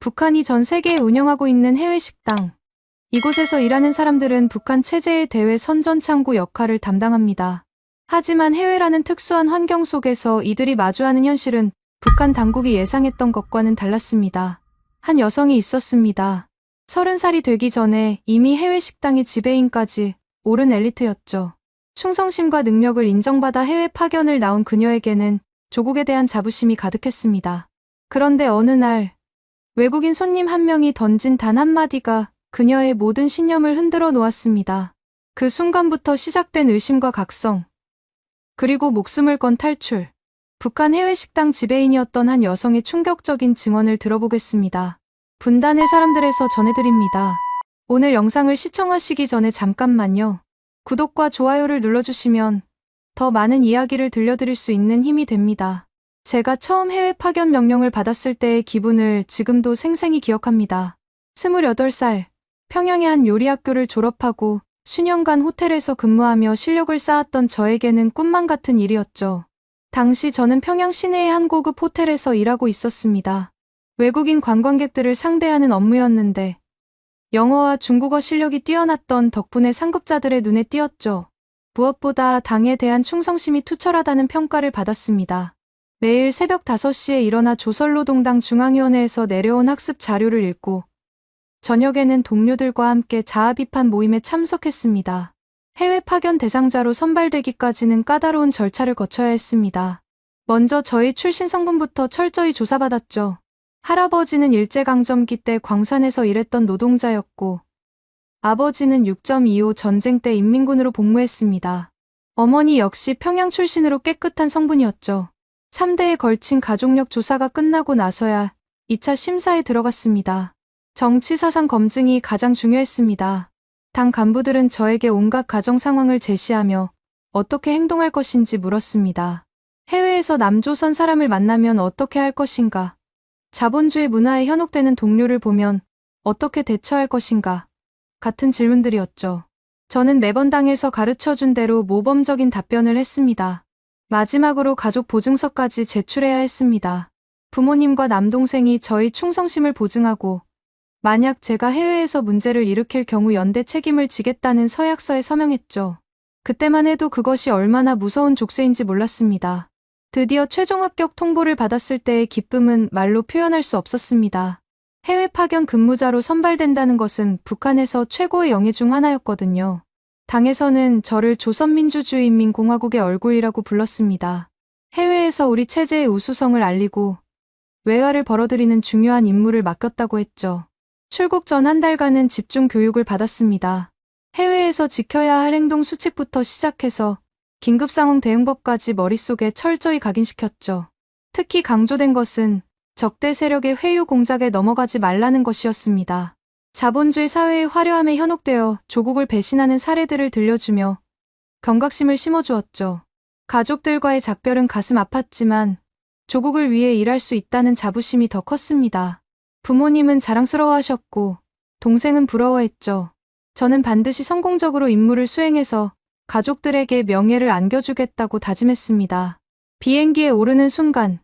북한이 전 세계에 운영하고 있는 해외 식당. 이곳에서 일하는 사람들은 북한 체제의 대외 선전창구 역할을 담당합니다. 하지만 해외라는 특수한 환경 속에서 이들이 마주하는 현실은 북한 당국이 예상했던 것과는 달랐습니다. 한 여성이 있었습니다. 30살이 되기 전에 이미 해외 식당의 지배인까지 오른 엘리트였죠. 충성심과 능력을 인정받아 해외 파견을 나온 그녀에게는 조국에 대한 자부심이 가득했습니다. 그런데 어느 날 외국인 손님 한 명이 던진 단 한마디가 그녀의 모든 신념을 흔들어 놓았습니다. 그 순간부터 시작된 의심과 각성, 그리고 목숨을 건 탈출. 북한 해외 식당 지배인이었던 한 여성의 충격적인 증언을 들어보겠습니다. 분단의 사람들에서 전해드립니다. 오늘 영상을 시청하시기 전에 잠깐만요. 구독과 좋아요를 눌러주시면 더 많은 이야기를 들려드릴 수 있는 힘이 됩니다. 제가 처음 해외 파견 명령을 받았을 때의 기분을 지금도 생생히 기억합니다. 28살, 평양의 한 요리학교를 졸업하고 수년간 호텔에서 근무하며 실력을 쌓았던 저에게는 꿈만 같은 일이었죠. 당시 저는 평양 시내의 한 고급 호텔에서 일하고 있었습니다. 외국인 관광객들을 상대하는 업무였는데 영어와 중국어 실력이 뛰어났던 덕분에 상급자들의 눈에 띄었죠. 무엇보다 당에 대한 충성심이 투철하다는 평가를 받았습니다. 매일 새벽 5시에 일어나 조선노동당 중앙위원회에서 내려온 학습 자료를 읽고 저녁에는 동료들과 함께 자아비판 모임에 참석했습니다. 해외 파견 대상자로 선발되기까지는 까다로운 절차를 거쳐야 했습니다. 먼저 저희 출신 성분부터 철저히 조사받았죠. 할아버지는 일제강점기 때 광산에서 일했던 노동자였고 아버지는 6.25 전쟁 때 인민군으로 복무했습니다. 어머니 역시 평양 출신으로 깨끗한 성분이었죠. 3대에 걸친 가족력 조사가 끝나고 나서야 2차 심사에 들어갔습니다. 정치 사상 검증이 가장 중요했습니다. 당 간부들은 저에게 온갖 가정 상황을 제시하며 어떻게 행동할 것인지 물었습니다. 해외에서 남조선 사람을 만나면 어떻게 할 것인가? 자본주의 문화에 현혹되는 동료를 보면 어떻게 대처할 것인가? 같은 질문들이었죠. 저는 매번 당에서 가르쳐준 대로 모범적인 답변을 했습니다. 마지막으로 가족 보증서까지 제출해야 했습니다. 부모님과 남동생이 저희 충성심을 보증하고 만약 제가 해외에서 문제를 일으킬 경우 연대 책임을 지겠다는 서약서에 서명했죠. 그때만 해도 그것이 얼마나 무서운 족쇄인지 몰랐습니다. 드디어 최종 합격 통보를 받았을 때의 기쁨은 말로 표현할 수 없었습니다. 해외 파견 근무자로 선발된다는 것은 북한에서 최고의 영예 중 하나였거든요. 당에서는 저를 조선민주주의인민공화국의 얼굴이라고 불렀습니다. 해외에서 우리 체제의 우수성을 알리고 외화를 벌어들이는 중요한 임무를 맡겼다고 했죠. 출국 전 한 달간은 집중 교육을 받았습니다. 해외에서 지켜야 할 행동 수칙부터 시작해서 긴급상황 대응법까지 머릿속에 철저히 각인시켰죠. 특히 강조된 것은 적대 세력의 회유 공작에 넘어가지 말라는 것이었습니다. 자본주의 사회의 화려함에 현혹되어 조국을 배신하는 사례들을 들려주며 경각심을 심어주었죠. 가족들과의 작별은 가슴 아팠지만 조국을 위해 일할 수 있다는 자부심이 더 컸습니다. 부모님은 자랑스러워하셨고 동생은 부러워했죠. 저는 반드시 성공적으로 임무를 수행해서 가족들에게 명예를 안겨주겠다고 다짐했습니다. 비행기에 오르는 순간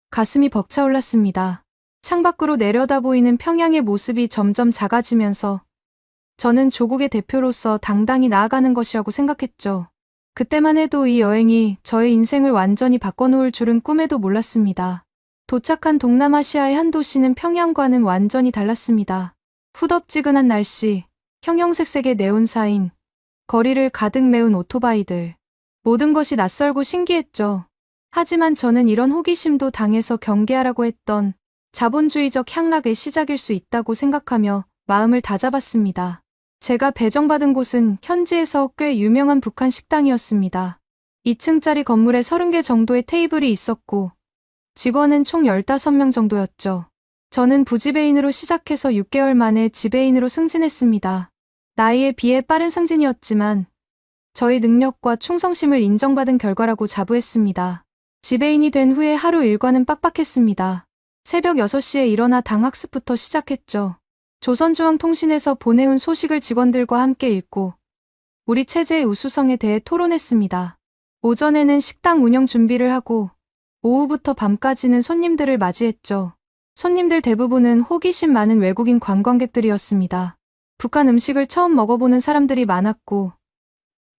가슴이 벅차올랐습니다. 창밖으로 내려다 보이는 평양의 모습이 점점 작아지면서 저는 조국의 대표로서 당당히 나아가는 것이라고 생각했죠. 그때만 해도 이 여행이 저의 인생을 완전히 바꿔놓을 줄은 꿈에도 몰랐습니다. 도착한 동남아시아의 한 도시는 평양과는 완전히 달랐습니다. 후덥지근한 날씨, 형형색색의 네온사인, 거리를 가득 메운 오토바이들. 모든 것이 낯설고 신기했죠. 하지만 저는 이런 호기심도 당에서 경계하라고 했던 자본주의적 향락의 시작일 수 있다고 생각하며 마음을 다잡았습니다. 제가 배정받은 곳은 현지에서 꽤 유명한 북한 식당이었습니다. 2층짜리 건물에 30개 정도의 테이블이 있었고 직원은 총 15명 정도였죠. 저는 부지배인으로 시작해서 6개월 만에 지배인으로 승진했습니다. 나이에 비해 빠른 승진이었지만 저희 능력과 충성심을 인정받은 결과라고 자부했습니다. 지배인이 된 후에 하루 일과는 빡빡했습니다. 새벽 6시에 일어나 당 학습부터 시작했죠. 조선중앙통신에서 보내온 소식을 직원들과 함께 읽고 우리 체제의 우수성에 대해 토론했습니다. 오전에는 식당 운영 준비를 하고 오후부터 밤까지는 손님들을 맞이했죠. 손님들 대부분은 호기심 많은 외국인 관광객들이었습니다. 북한 음식을 처음 먹어보는 사람들이 많았고,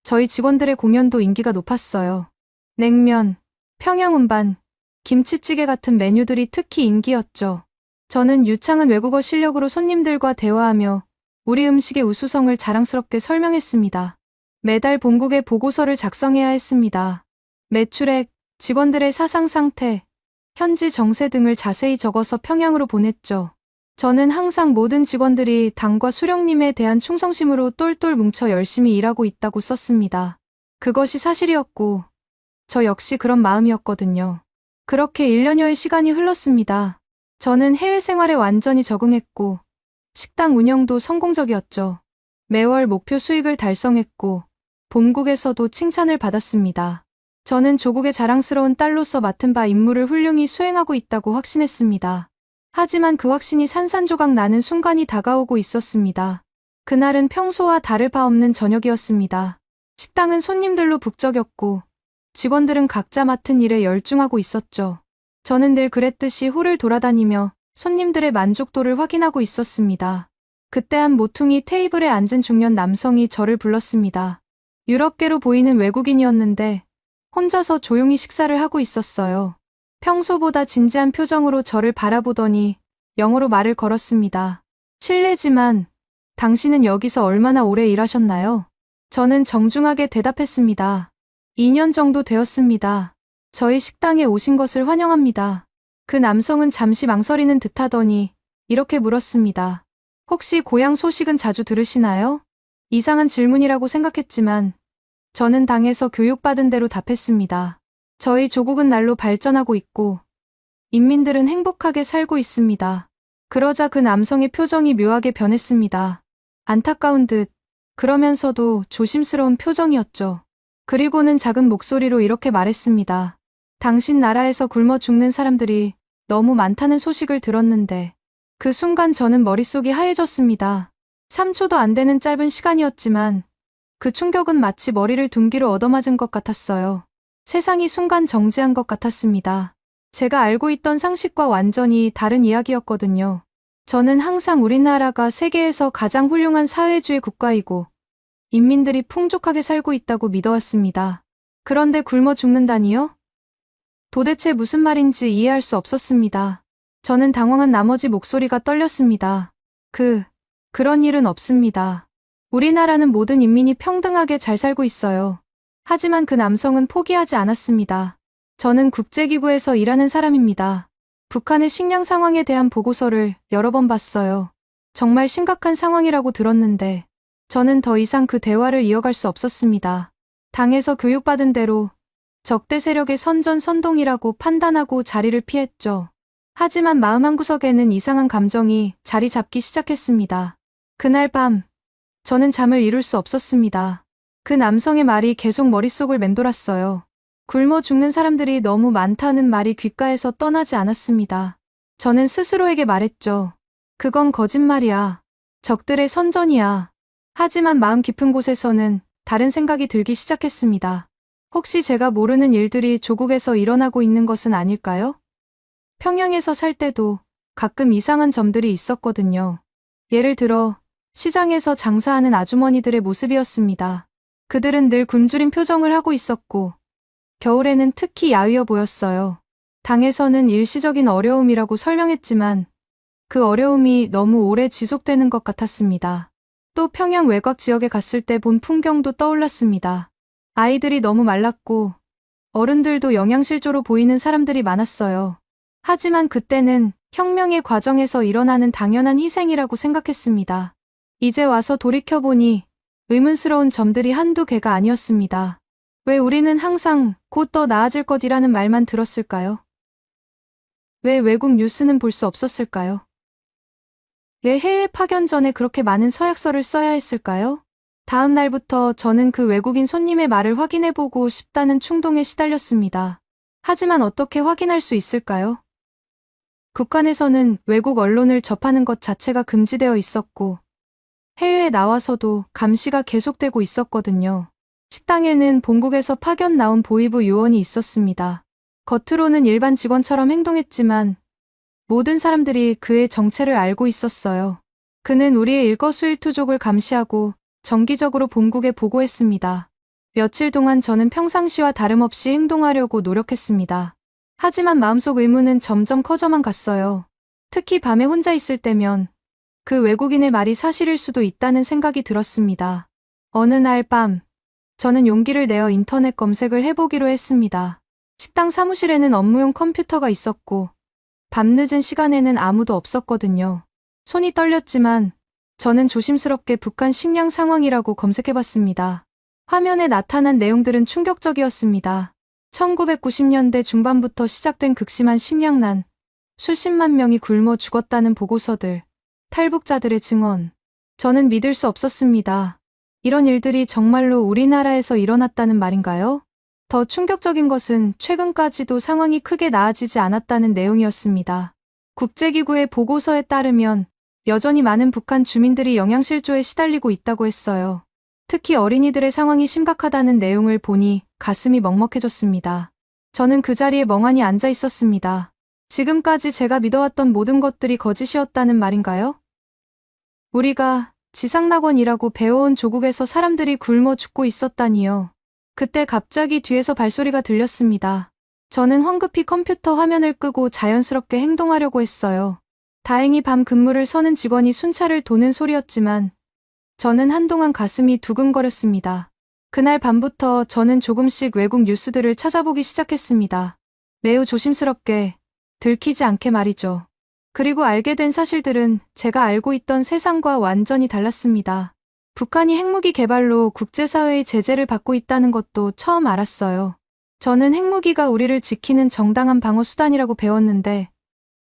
저희 직원들의 공연도 인기가 높았어요. 냉면, 평양 운반, 김치찌개 같은 메뉴들이 특히 인기였죠. 저는 유창한 외국어 실력으로 손님들과 대화하며 우리 음식의 우수성을 자랑스럽게 설명했습니다. 매달 본국에 보고서를 작성해야 했습니다. 매출액, 직원들의 사상 상태, 현지 정세 등을 자세히 적어서 평양으로 보냈죠. 저는 항상 모든 직원들이 당과 수령님에 대한 충성심으로 똘똘 뭉쳐 열심히 일하고 있다고 썼습니다. 그것이 사실이었고, 저 역시 그런 마음이었거든요. 그렇게 1년여의 시간이 흘렀습니다. 저는 해외 생활에 완전히 적응했고, 식당 운영도 성공적이었죠. 매월 목표 수익을 달성했고, 본국에서도 칭찬을 받았습니다. 저는 조국의 자랑스러운 딸로서 맡은 바 임무를 훌륭히 수행하고 있다고 확신했습니다. 하지만 그 확신이 산산조각 나는 순간이 다가오고 있었습니다. 그날은 평소와 다를 바 없는 저녁이었습니다. 식당은 손님들로 북적였고 직원들은 각자 맡은 일에 열중하고 있었죠. 저는 늘 그랬듯이 홀을 돌아다니며 손님들의 만족도를 확인하고 있었습니다. 그때 한 모퉁이 테이블에 앉은 중년 남성이 저를 불렀습니다. 유럽계로 보이는 외국인이었는데 혼자서 조용히 식사를 하고 있었어요. 평소보다 진지한 표정으로 저를 바라보더니 영어로 말을 걸었습니다. 실례지만 당신은 여기서 얼마나 오래 일하셨나요? 저는 정중하게 대답했습니다. 2년 정도 되었습니다. 저희 식당에 오신 것을 환영합니다. 그 남성은 잠시 망설이는 듯하더니 이렇게 물었습니다. 혹시 고향 소식은 자주 들으시나요? 이상한 질문이라고 생각했지만 저는 당에서 교육받은 대로 답했습니다. 저희 조국은 날로 발전하고 있고 인민들은 행복하게 살고 있습니다. 그러자 그 남성의 표정이 묘하게 변했습니다. 안타까운 듯 그러면서도 조심스러운 표정이었죠. 그리고는 작은 목소리로 이렇게 말했습니다. 당신 나라에서 굶어 죽는 사람들이 너무 많다는 소식을 들었는데 그 순간 저는 머릿속이 하얘졌습니다. 3초도 안 되는 짧은 시간이었지만 그 충격은 마치 머리를 둔기로 얻어맞은 것 같았어요. 세상이 순간 정지한 것 같았습니다. 제가 알고 있던 상식과 완전히 다른 이야기였거든요. 저는 항상 우리나라가 세계에서 가장 훌륭한 사회주의 국가이고 인민들이 풍족하게 살고 있다고 믿어왔습니다. 그런데 굶어 죽는다니요? 도대체 무슨 말인지 이해할 수 없었습니다. 저는 당황한 나머지 목소리가 떨렸습니다. 그런 일은 없습니다. 우리나라는 모든 인민이 평등하게 잘 살고 있어요. 하지만 그 남성은 포기하지 않았습니다. 저는 국제기구에서 일하는 사람입니다. 북한의 식량 상황에 대한 보고서를 여러 번 봤어요. 정말 심각한 상황이라고 들었는데 저는 더 이상 그 대화를 이어갈 수 없었습니다. 당에서 교육받은 대로 적대 세력의 선전선동이라고 판단하고 자리를 피했죠. 하지만 마음 한구석에는 이상한 감정이 자리 잡기 시작했습니다. 그날 밤 저는 잠을 이룰 수 없었습니다. 그 남성의 말이 계속 머릿속을 맴돌았어요. 굶어 죽는 사람들이 너무 많다는 말이 귓가에서 떠나지 않았습니다. 저는 스스로에게 말했죠. 그건 거짓말이야. 적들의 선전이야. 하지만 마음 깊은 곳에서는 다른 생각이 들기 시작했습니다. 혹시 제가 모르는 일들이 조국에서 일어나고 있는 것은 아닐까요? 평양에서 살 때도 가끔 이상한 점들이 있었거든요. 예를 들어 시장에서 장사하는 아주머니들의 모습이었습니다. 그들은 늘 굶주린 표정을 하고 있었고 겨울에는 특히 야위어 보였어요. 당에서는 일시적인 어려움이라고 설명했지만 그 어려움이 너무 오래 지속되는 것 같았습니다. 또 평양 외곽 지역에 갔을 때 본 풍경도 떠올랐습니다. 아이들이 너무 말랐고 어른들도 영양실조로 보이는 사람들이 많았어요. 하지만 그때는 혁명의 과정에서 일어나는 당연한 희생이라고 생각했습니다. 이제 와서 돌이켜보니 의문스러운 점들이 한두 개가 아니었습니다. 왜 우리는 항상 곧 더 나아질 것이라는 말만 들었을까요? 왜 외국 뉴스는 볼 수 없었을까요? 왜 해외 파견 전에 그렇게 많은 서약서를 써야 했을까요? 다음 날부터 저는 그 외국인 손님의 말을 확인해보고 싶다는 충동에 시달렸습니다. 하지만 어떻게 확인할 수 있을까요? 북한에서는 외국 언론을 접하는 것 자체가 금지되어 있었고 해외에 나와서도 감시가 계속되고 있었거든요. 식당에는 본국에서 파견 나온 보위부 요원이 있었습니다. 겉으로는 일반 직원처럼 행동했지만 모든 사람들이 그의 정체를 알고 있었어요. 그는 우리의 일거수일투족을 감시하고 정기적으로 본국에 보고했습니다. 며칠 동안 저는 평상시와 다름없이 행동하려고 노력했습니다. 하지만 마음속 의문은 점점 커져만 갔어요. 특히 밤에 혼자 있을 때면 그 외국인의 말이 사실일 수도 있다는 생각이 들었습니다. 어느 날 밤, 저는 용기를 내어 인터넷 검색을 해보기로 했습니다. 식당 사무실에는 업무용 컴퓨터가 있었고 밤늦은 시간에는 아무도 없었거든요. 손이 떨렸지만 저는 조심스럽게 북한 식량 상황이라고 검색해봤습니다. 화면에 나타난 내용들은 충격적이었습니다. 1990년대 중반부터 시작된 극심한 식량난, 수십만 명이 굶어 죽었다는 보고서들, 탈북자들의 증언. 저는 믿을 수 없었습니다. 이런 일들이 정말로 우리나라에서 일어났다는 말인가요? 더 충격적인 것은 최근까지도 상황이 크게 나아지지 않았다는 내용이었습니다. 국제기구의 보고서에 따르면 여전히 많은 북한 주민들이 영양실조에 시달리고 있다고 했어요. 특히 어린이들의 상황이 심각하다는 내용을 보니 가슴이 먹먹해졌습니다. 저는 그 자리에 멍하니 앉아 있었습니다. 지금까지 제가 믿어왔던 모든 것들이 거짓이었다는 말인가요? 우리가 지상낙원이라고 배워온 조국에서 사람들이 굶어 죽고 있었다니요. 그때 갑자기 뒤에서 발소리가 들렸습니다. 저는 황급히 컴퓨터 화면을 끄고 자연스럽게 행동하려고 했어요. 다행히 밤 근무를 서는 직원이 순찰을 도는 소리였지만 저는 한동안 가슴이 두근거렸습니다. 그날 밤부터 저는 조금씩 외국 뉴스들을 찾아보기 시작했습니다. 매우 조심스럽게, 들키지 않게 말이죠. 그리고 알게 된 사실들은 제가 알고 있던 세상과 완전히 달랐습니다. 북한이 핵무기 개발로 국제사회의 제재를 받고 있다는 것도 처음 알았어요. 저는 핵무기가 우리를 지키는 정당한 방어 수단이라고 배웠는데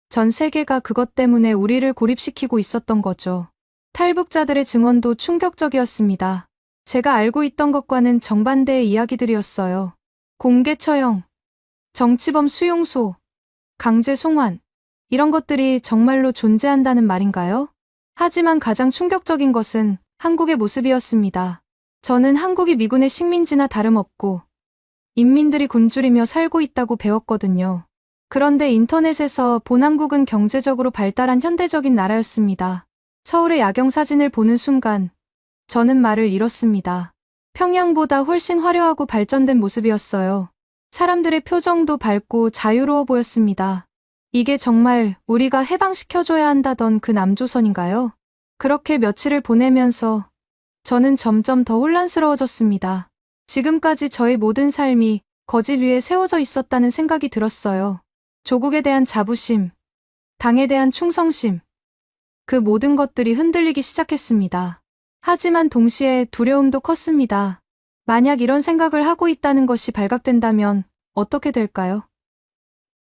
전 세계가 그것 때문에 우리를 고립시키고 있었던 거죠. 탈북자들의 증언도 충격적이었습니다. 제가 알고 있던 것과는 정반대의 이야기들이었어요. 공개 처형, 정치범 수용소, 강제 송환, 이런 것들이 정말로 존재한다는 말인가요? 하지만 가장 충격적인 것은 한국의 모습이었습니다. 저는 한국이 미군의 식민지나 다름없고 인민들이 굶주리며 살고 있다고 배웠거든요. 그런데 인터넷에서 본 한국은 경제적으로 발달한 현대적인 나라였습니다. 서울의 야경 사진을 보는 순간 저는 말을 잃었습니다. 평양보다 훨씬 화려하고 발전된 모습이었어요. 사람들의 표정도 밝고 자유로워 보였습니다. 이게 정말 우리가 해방시켜줘야 한다던 그 남조선인가요? 그렇게 며칠을 보내면서 저는 점점 더 혼란스러워졌습니다. 지금까지 저의 모든 삶이 거짓 위에 세워져 있었다는 생각이 들었어요. 조국에 대한 자부심, 당에 대한 충성심, 그 모든 것들이 흔들리기 시작했습니다. 하지만 동시에 두려움도 컸습니다. 만약 이런 생각을 하고 있다는 것이 발각된다면 어떻게 될까요?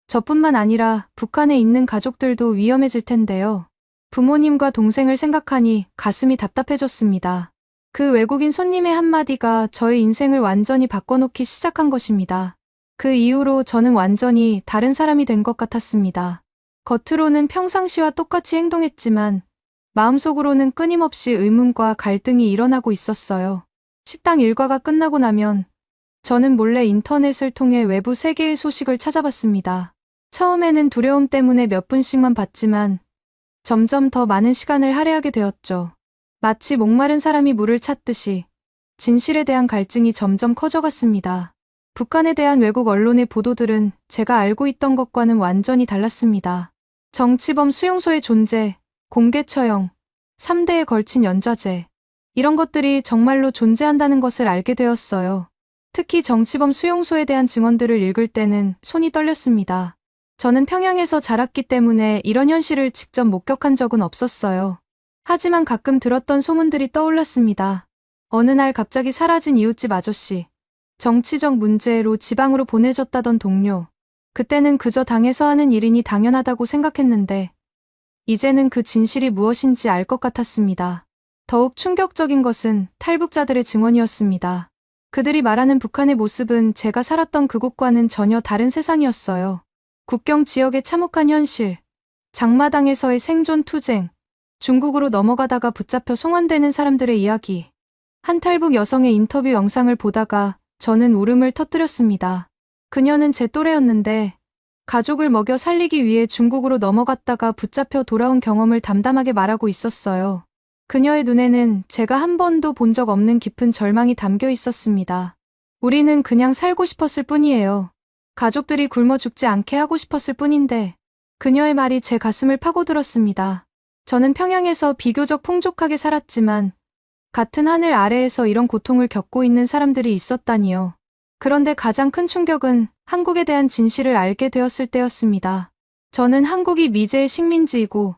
저뿐만 아니라 북한에 있는 가족들도 위험해질 텐데요. 부모님과 동생을 생각하니 가슴이 답답해졌습니다. 그 외국인 손님의 한마디가 저의 인생을 완전히 바꿔놓기 시작한 것입니다. 그 이후로 저는 완전히 다른 사람이 된 것 같았습니다. 겉으로는 평상시와 똑같이 행동했지만 마음속으로는 끊임없이 의문과 갈등이 일어나고 있었어요. 식당 일과가 끝나고 나면 저는 몰래 인터넷을 통해 외부 세계의 소식을 찾아봤습니다. 처음에는 두려움 때문에 몇 분씩만 봤지만 점점 더 많은 시간을 할애하게 되었죠. 마치 목마른 사람이 물을 찾듯이 진실에 대한 갈증이 점점 커져갔습니다. 북한에 대한 외국 언론의 보도들은 제가 알고 있던 것과는 완전히 달랐습니다. 정치범 수용소의 존재, 공개 처형, 3대에 걸친 연좌제, 이런 것들이 정말로 존재한다는 것을 알게 되었어요. 특히 정치범 수용소에 대한 증언들을 읽을 때는 손이 떨렸습니다. 저는 평양에서 자랐기 때문에 이런 현실을 직접 목격한 적은 없었어요. 하지만 가끔 들었던 소문들이 떠올랐습니다. 어느 날 갑자기 사라진 이웃집 아저씨, 정치적 문제로 지방으로 보내졌다던 동료, 그때는 그저 당에서 하는 일이니 당연하다고 생각했는데 이제는 그 진실이 무엇인지 알 것 같았습니다. 더욱 충격적인 것은 탈북자들의 증언이었습니다. 그들이 말하는 북한의 모습은 제가 살았던 그곳과는 전혀 다른 세상이었어요. 국경 지역의 참혹한 현실, 장마당에서의 생존 투쟁, 중국으로 넘어가다가 붙잡혀 송환되는 사람들의 이야기. 한 탈북 여성의 인터뷰 영상을 보다가 저는 울음을 터뜨렸습니다. 그녀는 제 또래였는데 가족을 먹여 살리기 위해 중국으로 넘어갔다가 붙잡혀 돌아온 경험을 담담하게 말하고 있었어요. 그녀의 눈에는 제가 한 번도 본 적 없는 깊은 절망이 담겨 있었습니다. 우리는 그냥 살고 싶었을 뿐이에요. 가족들이 굶어 죽지 않게 하고 싶었을 뿐인데 그녀의 말이 제 가슴을 파고들었습니다. 저는 평양에서 비교적 풍족하게 살았지만 같은 하늘 아래에서 이런 고통을 겪고 있는 사람들이 있었다니요. 그런데 가장 큰 충격은 한국에 대한 진실을 알게 되었을 때였습니다. 저는 한국이 미제의 식민지이고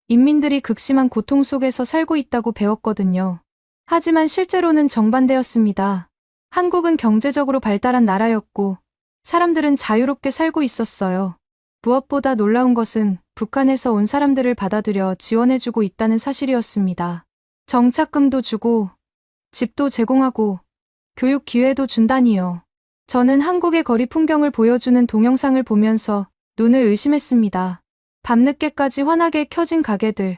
인민들이 극심한 고통 속에서 살고 있다고 배웠거든요. 하지만 실제로는 정반대였습니다. 한국은 경제적으로 발달한 나라였고 사람들은 자유롭게 살고 있었어요. 무엇보다 놀라운 것은 북한에서 온 사람들을 받아들여 지원해주고 있다는 사실이었습니다. 정착금도 주고 집도 제공하고 교육 기회도 준다니요. 저는 한국의 거리 풍경을 보여주는 동영상을 보면서 눈을 의심했습니다. 밤늦게까지 환하게 켜진 가게들,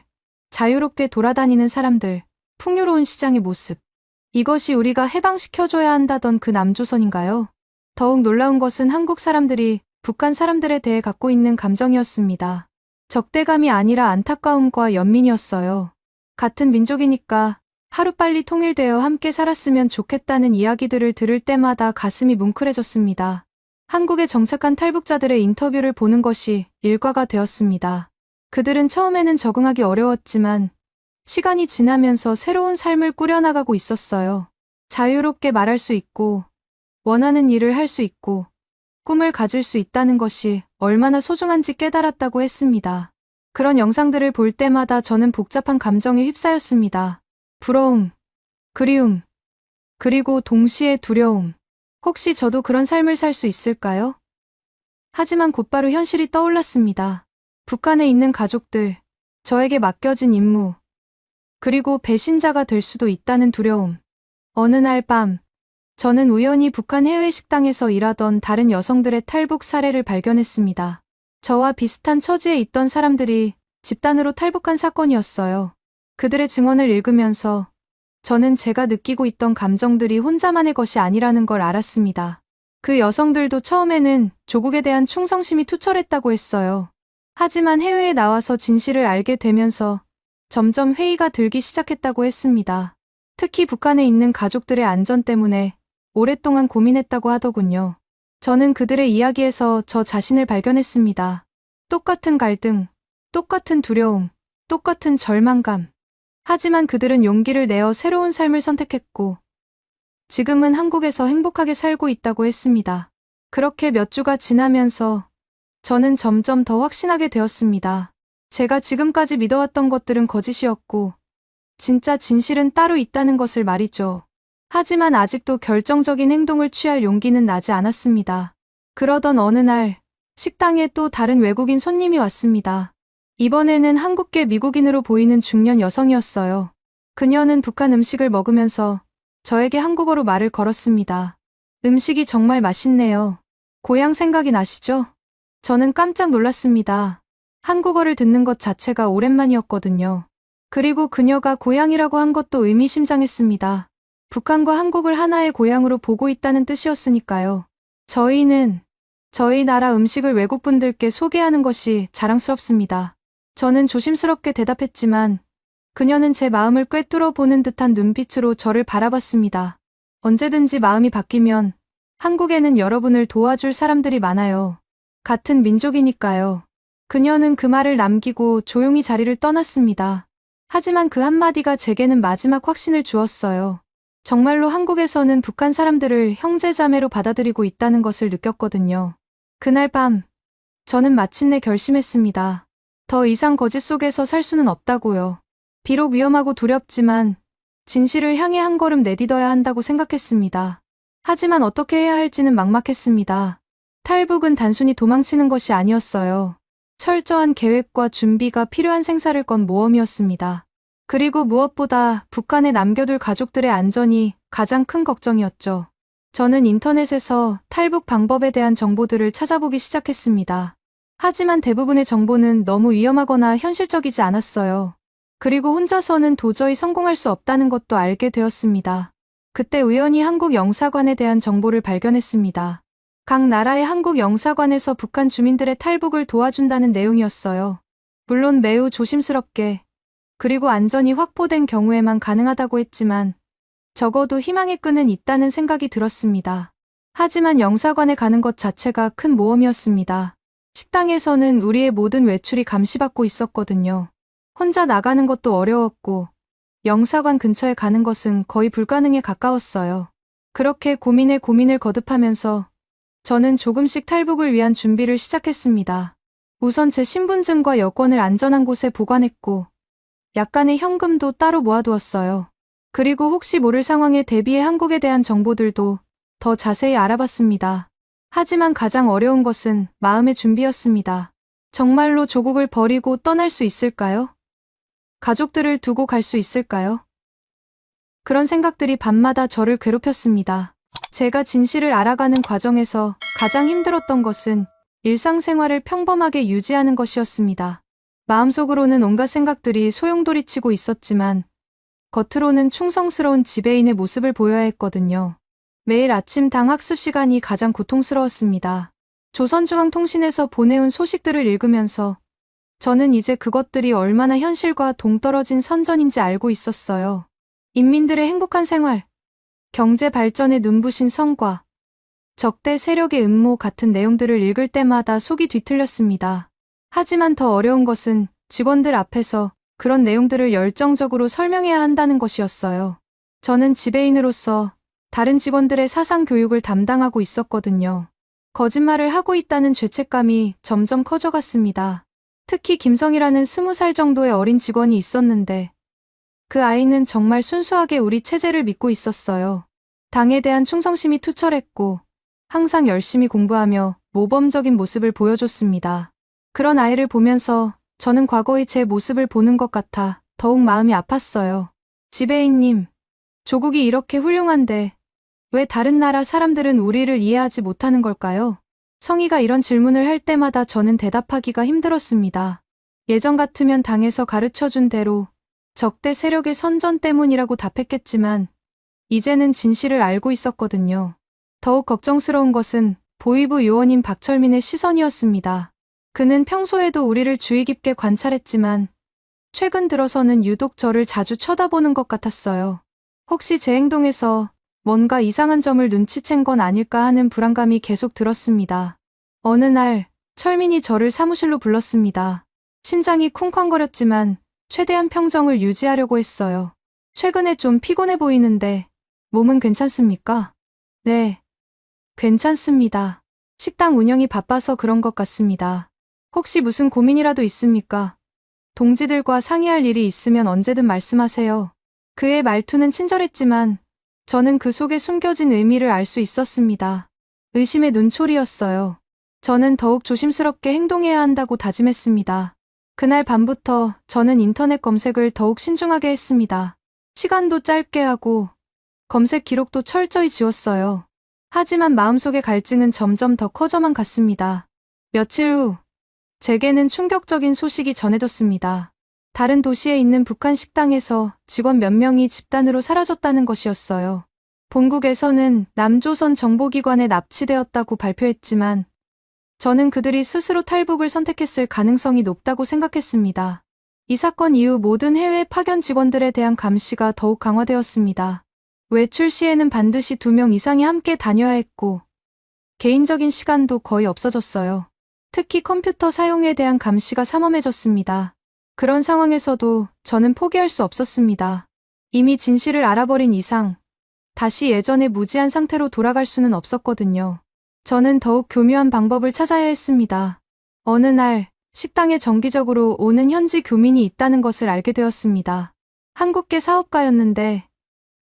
자유롭게 돌아다니는 사람들, 풍요로운 시장의 모습. 이것이 우리가 해방시켜줘야 한다던 그 남조선인가요? 더욱 놀라운 것은 한국 사람들이 북한 사람들에 대해 갖고 있는 감정이었습니다. 적대감이 아니라 안타까움과 연민이었어요. 같은 민족이니까 하루빨리 통일되어 함께 살았으면 좋겠다는 이야기들을 들을 때마다 가슴이 뭉클해졌습니다. 한국에 정착한 탈북자들의 인터뷰를 보는 것이 일과가 되었습니다. 그들은 처음에는 적응하기 어려웠지만 시간이 지나면서 새로운 삶을 꾸려나가고 있었어요. 자유롭게 말할 수 있고 원하는 일을 할 수 있고 꿈을 가질 수 있다는 것이 얼마나 소중한지 깨달았다고 했습니다. 그런 영상들을 볼 때마다 저는 복잡한 감정에 휩싸였습니다. 부러움, 그리움, 그리고 동시에 두려움. 혹시 저도 그런 삶을 살 수 있을까요? 하지만 곧바로 현실이 떠올랐습니다. 북한에 있는 가족들, 저에게 맡겨진 임무, 그리고 배신자가 될 수도 있다는 두려움. 어느 날 밤, 저는 우연히 북한 해외 식당에서 일하던 다른 여성들의 탈북 사례를 발견했습니다. 저와 비슷한 처지에 있던 사람들이 집단으로 탈북한 사건이었어요. 그들의 증언을 읽으면서 저는 제가 느끼고 있던 감정들이 혼자만의 것이 아니라는 걸 알았습니다. 그 여성들도 처음에는 조국에 대한 충성심이 투철했다고 했어요. 하지만 해외에 나와서 진실을 알게 되면서 점점 회의가 들기 시작했다고 했습니다. 특히 북한에 있는 가족들의 안전 때문에 오랫동안 고민했다고 하더군요. 저는 그들의 이야기에서 저 자신을 발견했습니다. 똑같은 갈등, 똑같은 두려움, 똑같은 절망감. 하지만 그들은 용기를 내어 새로운 삶을 선택했고 지금은 한국에서 행복하게 살고 있다고 했습니다. 그렇게 몇 주가 지나면서 저는 점점 더 확신하게 되었습니다. 제가 지금까지 믿어왔던 것들은 거짓이었고 진짜 진실은 따로 있다는 것을 말이죠. 하지만 아직도 결정적인 행동을 취할 용기는 나지 않았습니다. 그러던 어느 날 식당에 또 다른 외국인 손님이 왔습니다. 이번에는 한국계 미국인으로 보이는 중년 여성이었어요. 그녀는 북한 음식을 먹으면서 저에게 한국어로 말을 걸었습니다. 음식이 정말 맛있네요. 고향 생각이 나시죠? 저는 깜짝 놀랐습니다. 한국어를 듣는 것 자체가 오랜만이었거든요. 그리고 그녀가 고향이라고 한 것도 의미심장했습니다. 북한과 한국을 하나의 고향으로 보고 있다는 뜻이었으니까요. 저희는 저희 나라 음식을 외국분들께 소개하는 것이 자랑스럽습니다. 저는 조심스럽게 대답했지만 그녀는 제 마음을 꿰뚫어 보는 듯한 눈빛으로 저를 바라봤습니다. 언제든지 마음이 바뀌면 한국에는 여러분을 도와줄 사람들이 많아요. 같은 민족이니까요. 그녀는 그 말을 남기고 조용히 자리를 떠났습니다. 하지만 그 한마디가 제게는 마지막 확신을 주었어요. 정말로 한국에서는 북한 사람들을 형제자매로 받아들이고 있다는 것을 느꼈거든요. 그날 밤, 저는 마침내 결심했습니다. 더 이상 거짓 속에서 살 수는 없다고요. 비록 위험하고 두렵지만 진실을 향해 한 걸음 내딛어야 한다고 생각했습니다. 하지만 어떻게 해야 할지는 막막했습니다. 탈북은 단순히 도망치는 것이 아니었어요. 철저한 계획과 준비가 필요한 생사를 건 모험이었습니다. 그리고 무엇보다 북한에 남겨둘 가족들의 안전이 가장 큰 걱정이었죠. 저는 인터넷에서 탈북 방법에 대한 정보들을 찾아보기 시작했습니다. 하지만 대부분의 정보는 너무 위험하거나 현실적이지 않았어요. 그리고 혼자서는 도저히 성공할 수 없다는 것도 알게 되었습니다. 그때 우연히 한국 영사관에 대한 정보를 발견했습니다. 각 나라의 한국 영사관에서 북한 주민들의 탈북을 도와준다는 내용이었어요. 물론 매우 조심스럽게, 그리고 안전이 확보된 경우에만 가능하다고 했지만 적어도 희망의 끈은 있다는 생각이 들었습니다. 하지만 영사관에 가는 것 자체가 큰 모험이었습니다. 식당에서는 우리의 모든 외출이 감시받고 있었거든요. 혼자 나가는 것도 어려웠고 영사관 근처에 가는 것은 거의 불가능에 가까웠어요. 그렇게 고민에 고민을 거듭하면서 저는 조금씩 탈북을 위한 준비를 시작했습니다. 우선 제 신분증과 여권을 안전한 곳에 보관했고 약간의 현금도 따로 모아두었어요. 그리고 혹시 모를 상황에 대비해 한국에 대한 정보들도 더 자세히 알아봤습니다. 하지만 가장 어려운 것은 마음의 준비였습니다. 정말로 조국을 버리고 떠날 수 있을까요? 가족들을 두고 갈 수 있을까요? 그런 생각들이 밤마다 저를 괴롭혔습니다. 제가 진실을 알아가는 과정에서 가장 힘들었던 것은 일상생활을 평범하게 유지하는 것이었습니다. 마음속으로는 온갖 생각들이 소용돌이치고 있었지만 겉으로는 충성스러운 지배인의 모습을 보여야 했거든요. 매일 아침 당 학습 시간이 가장 고통스러웠습니다. 조선중앙통신에서 보내온 소식들을 읽으면서 저는 이제 그것들이 얼마나 현실과 동떨어진 선전인지 알고 있었어요. 인민들의 행복한 생활, 경제 발전의 눈부신 성과, 적대 세력의 음모 같은 내용들을 읽을 때마다 속이 뒤틀렸습니다. 하지만 더 어려운 것은 직원들 앞에서 그런 내용들을 열정적으로 설명해야 한다는 것이었어요. 저는 지배인으로서 다른 직원들의 사상 교육을 담당하고 있었거든요. 거짓말을 하고 있다는 죄책감이 점점 커져갔습니다. 특히 김성이라는 20살 정도의 어린 직원이 있었는데 그 아이는 정말 순수하게 우리 체제를 믿고 있었어요. 당에 대한 충성심이 투철했고 항상 열심히 공부하며 모범적인 모습을 보여줬습니다. 그런 아이를 보면서 저는 과거의 제 모습을 보는 것 같아 더욱 마음이 아팠어요. 지배인님, 조국이 이렇게 훌륭한데 왜 다른 나라 사람들은 우리를 이해하지 못하는 걸까요? 성희가 이런 질문을 할 때마다 저는 대답하기가 힘들었습니다. 예전 같으면 당에서 가르쳐준 대로 적대 세력의 선전 때문이라고 답했겠지만 이제는 진실을 알고 있었거든요. 더욱 걱정스러운 것은 보위부 요원인 박철민의 시선이었습니다. 그는 평소에도 우리를 주의 깊게 관찰했지만 최근 들어서는 유독 저를 자주 쳐다보는 것 같았어요. 혹시 제 행동에서 뭔가 이상한 점을 눈치챈 건 아닐까 하는 불안감이 계속 들었습니다. 어느 날 철민이 저를 사무실로 불렀습니다. 심장이 쿵쾅거렸지만 최대한 평정을 유지하려고 했어요. 최근에 좀 피곤해 보이는데 몸은 괜찮습니까? 네, 괜찮습니다. 식당 운영이 바빠서 그런 것 같습니다. 혹시 무슨 고민이라도 있습니까? 동지들과 상의할 일이 있으면 언제든 말씀하세요. 그의 말투는 친절했지만 저는 그 속에 숨겨진 의미를 알 수 있었습니다. 의심의 눈초리였어요. 저는 더욱 조심스럽게 행동해야 한다고 다짐했습니다. 그날 밤부터 저는 인터넷 검색을 더욱 신중하게 했습니다. 시간도 짧게 하고 검색 기록도 철저히 지웠어요. 하지만 마음속의 갈증은 점점 더 커져만 갔습니다. 며칠 후 제게는 충격적인 소식이 전해졌습니다. 다른 도시에 있는 북한 식당에서 직원 몇 명이 집단으로 사라졌다는 것이었어요. 본국에서는 남조선 정보기관에 납치되었다고 발표했지만 저는 그들이 스스로 탈북을 선택했을 가능성이 높다고 생각했습니다. 이 사건 이후 모든 해외 파견 직원들에 대한 감시가 더욱 강화되었습니다. 외출 시에는 반드시 2명 이상이 함께 다녀야 했고 개인적인 시간도 거의 없어졌어요. 특히 컴퓨터 사용에 대한 감시가 삼엄해졌습니다. 그런 상황에서도 저는 포기할 수 없었습니다. 이미 진실을 알아버린 이상 다시 예전의 무지한 상태로 돌아갈 수는 없었거든요. 저는 더욱 교묘한 방법을 찾아야 했습니다. 어느 날 식당에 정기적으로 오는 현지 교민이 있다는 것을 알게 되었습니다. 한국계 사업가였는데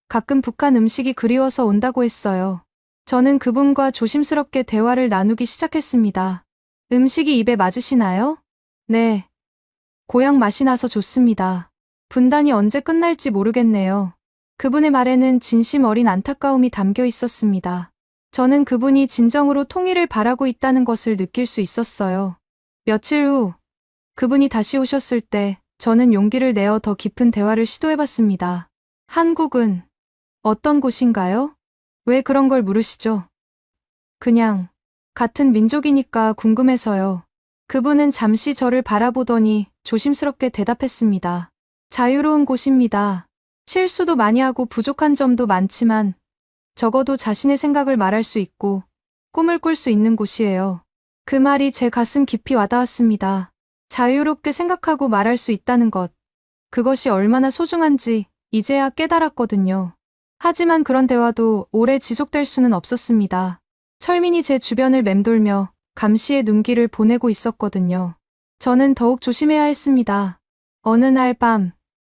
가끔 북한 음식이 그리워서 온다고 했어요. 저는 그분과 조심스럽게 대화를 나누기 시작했습니다. 음식이 입에 맞으시나요? 네. 고향 맛이 나서 좋습니다. 분단이 언제 끝날지 모르겠네요. 그분의 말에는 진심 어린 안타까움이 담겨 있었습니다. 저는 그분이 진정으로 통일을 바라고 있다는 것을 느낄 수 있었어요. 며칠 후 그분이 다시 오셨을 때 저는 용기를 내어 더 깊은 대화를 시도해봤습니다. 한국은 어떤 곳인가요? 왜 그런 걸 물으시죠? 그냥 같은 민족이니까 궁금해서요. 그분은 잠시 저를 바라보더니 조심스럽게 대답했습니다. 자유로운 곳입니다. 실수도 많이 하고 부족한 점도 많지만 적어도 자신의 생각을 말할 수 있고 꿈을 꿀 수 있는 곳이에요. 그 말이 제 가슴 깊이 와닿았습니다. 자유롭게 생각하고 말할 수 있다는 것. 그것이 얼마나 소중한지 이제야 깨달았거든요. 하지만 그런 대화도 오래 지속될 수는 없었습니다. 철민이 제 주변을 맴돌며 감시의 눈길을 보내고 있었거든요. 저는 더욱 조심해야 했습니다. 어느 날 밤,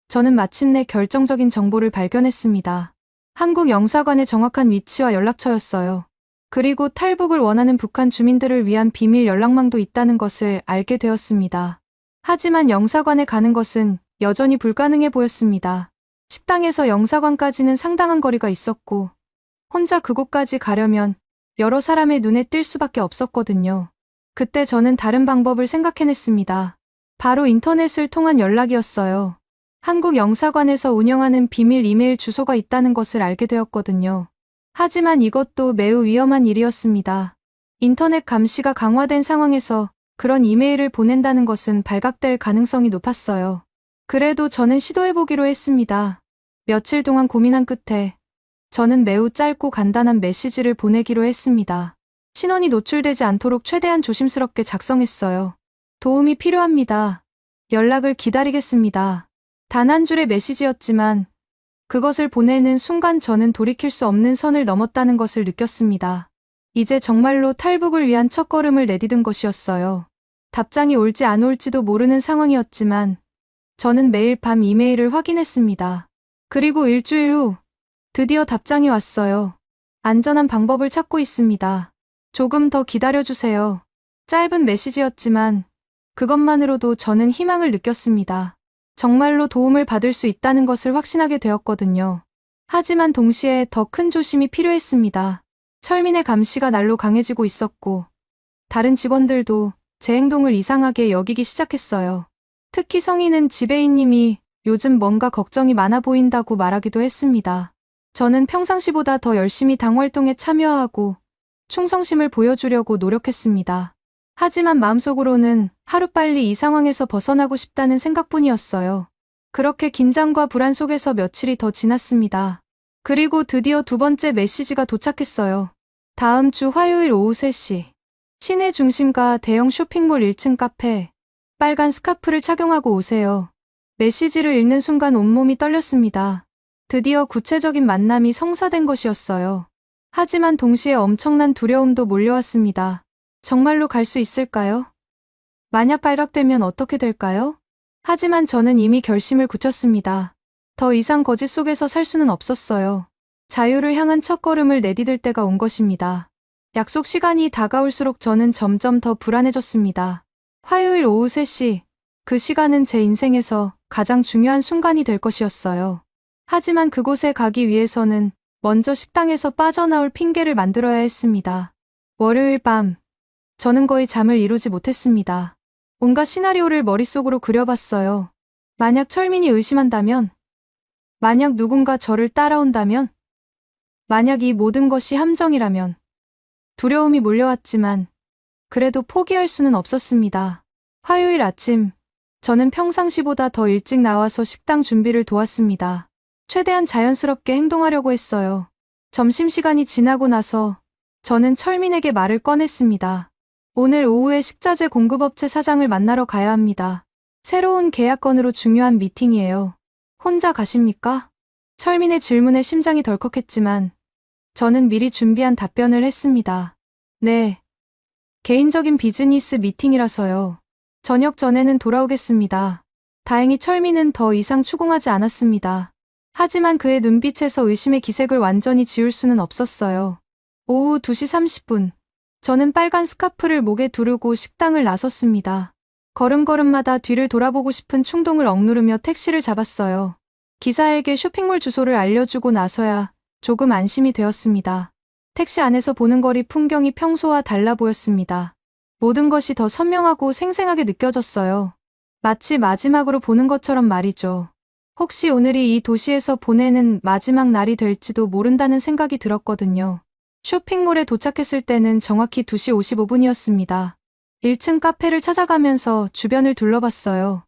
저는 마침내 결정적인 정보를 발견했습니다. 한국 영사관의 정확한 위치와 연락처였어요. 그리고 탈북을 원하는 북한 주민들을 위한 비밀 연락망도 있다는 것을 알게 되었습니다. 하지만 영사관에 가는 것은 여전히 불가능해 보였습니다. 식당에서 영사관까지는 상당한 거리가 있었고, 혼자 그곳까지 가려면 여러 사람의 눈에 띌 수밖에 없었거든요. 그때 저는 다른 방법을 생각해냈습니다. 바로 인터넷을 통한 연락이었어요. 한국 영사관에서 운영하는 비밀 이메일 주소가 있다는 것을 알게 되었거든요. 하지만 이것도 매우 위험한 일이었습니다. 인터넷 감시가 강화된 상황에서 그런 이메일을 보낸다는 것은 발각될 가능성이 높았어요. 그래도 저는 시도해보기로 했습니다. 며칠 동안 고민한 끝에 저는 매우 짧고 간단한 메시지를 보내기로 했습니다. 신원이 노출되지 않도록 최대한 조심스럽게 작성했어요. 도움이 필요합니다. 연락을 기다리겠습니다. 단 한 줄의 메시지였지만 그것을 보내는 순간 저는 돌이킬 수 없는 선을 넘었다는 것을 느꼈습니다. 이제 정말로 탈북을 위한 첫걸음을 내디딘 것이었어요. 답장이 올지 안 올지도 모르는 상황이었지만 저는 매일 밤 이메일을 확인했습니다. 그리고 일주일 후 드디어 답장이 왔어요. 안전한 방법을 찾고 있습니다. 조금 더 기다려주세요. 짧은 메시지였지만 그것만으로도 저는 희망을 느꼈습니다. 정말로 도움을 받을 수 있다는 것을 확신하게 되었거든요. 하지만 동시에 더 큰 조심이 필요했습니다. 철민의 감시가 날로 강해지고 있었고 다른 직원들도 제 행동을 이상하게 여기기 시작했어요. 특히 성인은 지배인님이 요즘 뭔가 걱정이 많아 보인다고 말하기도 했습니다. 저는 평상시보다 더 열심히 당 활동에 참여하고 충성심을 보여주려고 노력했습니다. 하지만 마음속으로는 하루빨리 이 상황에서 벗어나고 싶다는 생각뿐이었어요. 그렇게 긴장과 불안 속에서 며칠이 더 지났습니다. 그리고 드디어 두 번째 메시지가 도착했어요. 다음 주 화요일 오후 3시. 시내 중심가 대형 쇼핑몰 1층 카페. 빨간 스카프를 착용하고 오세요. 메시지를 읽는 순간 온몸이 떨렸습니다. 드디어 구체적인 만남이 성사된 것이었어요. 하지만 동시에 엄청난 두려움도 몰려왔습니다. 정말로 갈 수 있을까요? 만약 발각되면 어떻게 될까요? 하지만 저는 이미 결심을 굳혔습니다. 더 이상 거짓 속에서 살 수는 없었어요. 자유를 향한 첫걸음을 내디딜 때가 온 것입니다. 약속 시간이 다가올수록 저는 점점 더 불안해졌습니다. 화요일 오후 3시, 그 시간은 제 인생에서 가장 중요한 순간이 될 것이었어요. 하지만 그곳에 가기 위해서는 먼저 식당에서 빠져나올 핑계를 만들어야 했습니다. 월요일 밤, 저는 거의 잠을 이루지 못했습니다. 온갖 시나리오를 머릿속으로 그려봤어요. 만약 철민이 의심한다면? 만약 누군가 저를 따라온다면? 만약 이 모든 것이 함정이라면? 두려움이 몰려왔지만 그래도 포기할 수는 없었습니다. 화요일 아침, 저는 평상시보다 더 일찍 나와서 식당 준비를 도왔습니다. 최대한 자연스럽게 행동하려고 했어요. 점심시간이 지나고 나서 저는 철민에게 말을 꺼냈습니다. 오늘 오후에 식자재 공급업체 사장을 만나러 가야 합니다. 새로운 계약 건으로 중요한 미팅이에요. 혼자 가십니까? 철민의 질문에 심장이 덜컥했지만 저는 미리 준비한 답변을 했습니다. 네. 개인적인 비즈니스 미팅이라서요. 저녁 전에는 돌아오겠습니다. 다행히 철민은 더 이상 추궁하지 않았습니다. 하지만 그의 눈빛에서 의심의 기색을 완전히 지울 수는 없었어요. 오후 2시 30분. 저는 빨간 스카프를 목에 두르고 식당을 나섰습니다. 걸음걸음마다 뒤를 돌아보고 싶은 충동을 억누르며 택시를 잡았어요. 기사에게 쇼핑몰 주소를 알려주고 나서야 조금 안심이 되었습니다. 택시 안에서 보는 거리 풍경이 평소와 달라 보였습니다. 모든 것이 더 선명하고 생생하게 느껴졌어요. 마치 마지막으로 보는 것처럼 말이죠. 혹시 오늘이 이 도시에서 보내는 마지막 날이 될지도 모른다는 생각이 들었거든요. 쇼핑몰에 도착했을 때는 정확히 2시 55분이었습니다. 1층 카페를 찾아가면서 주변을 둘러봤어요.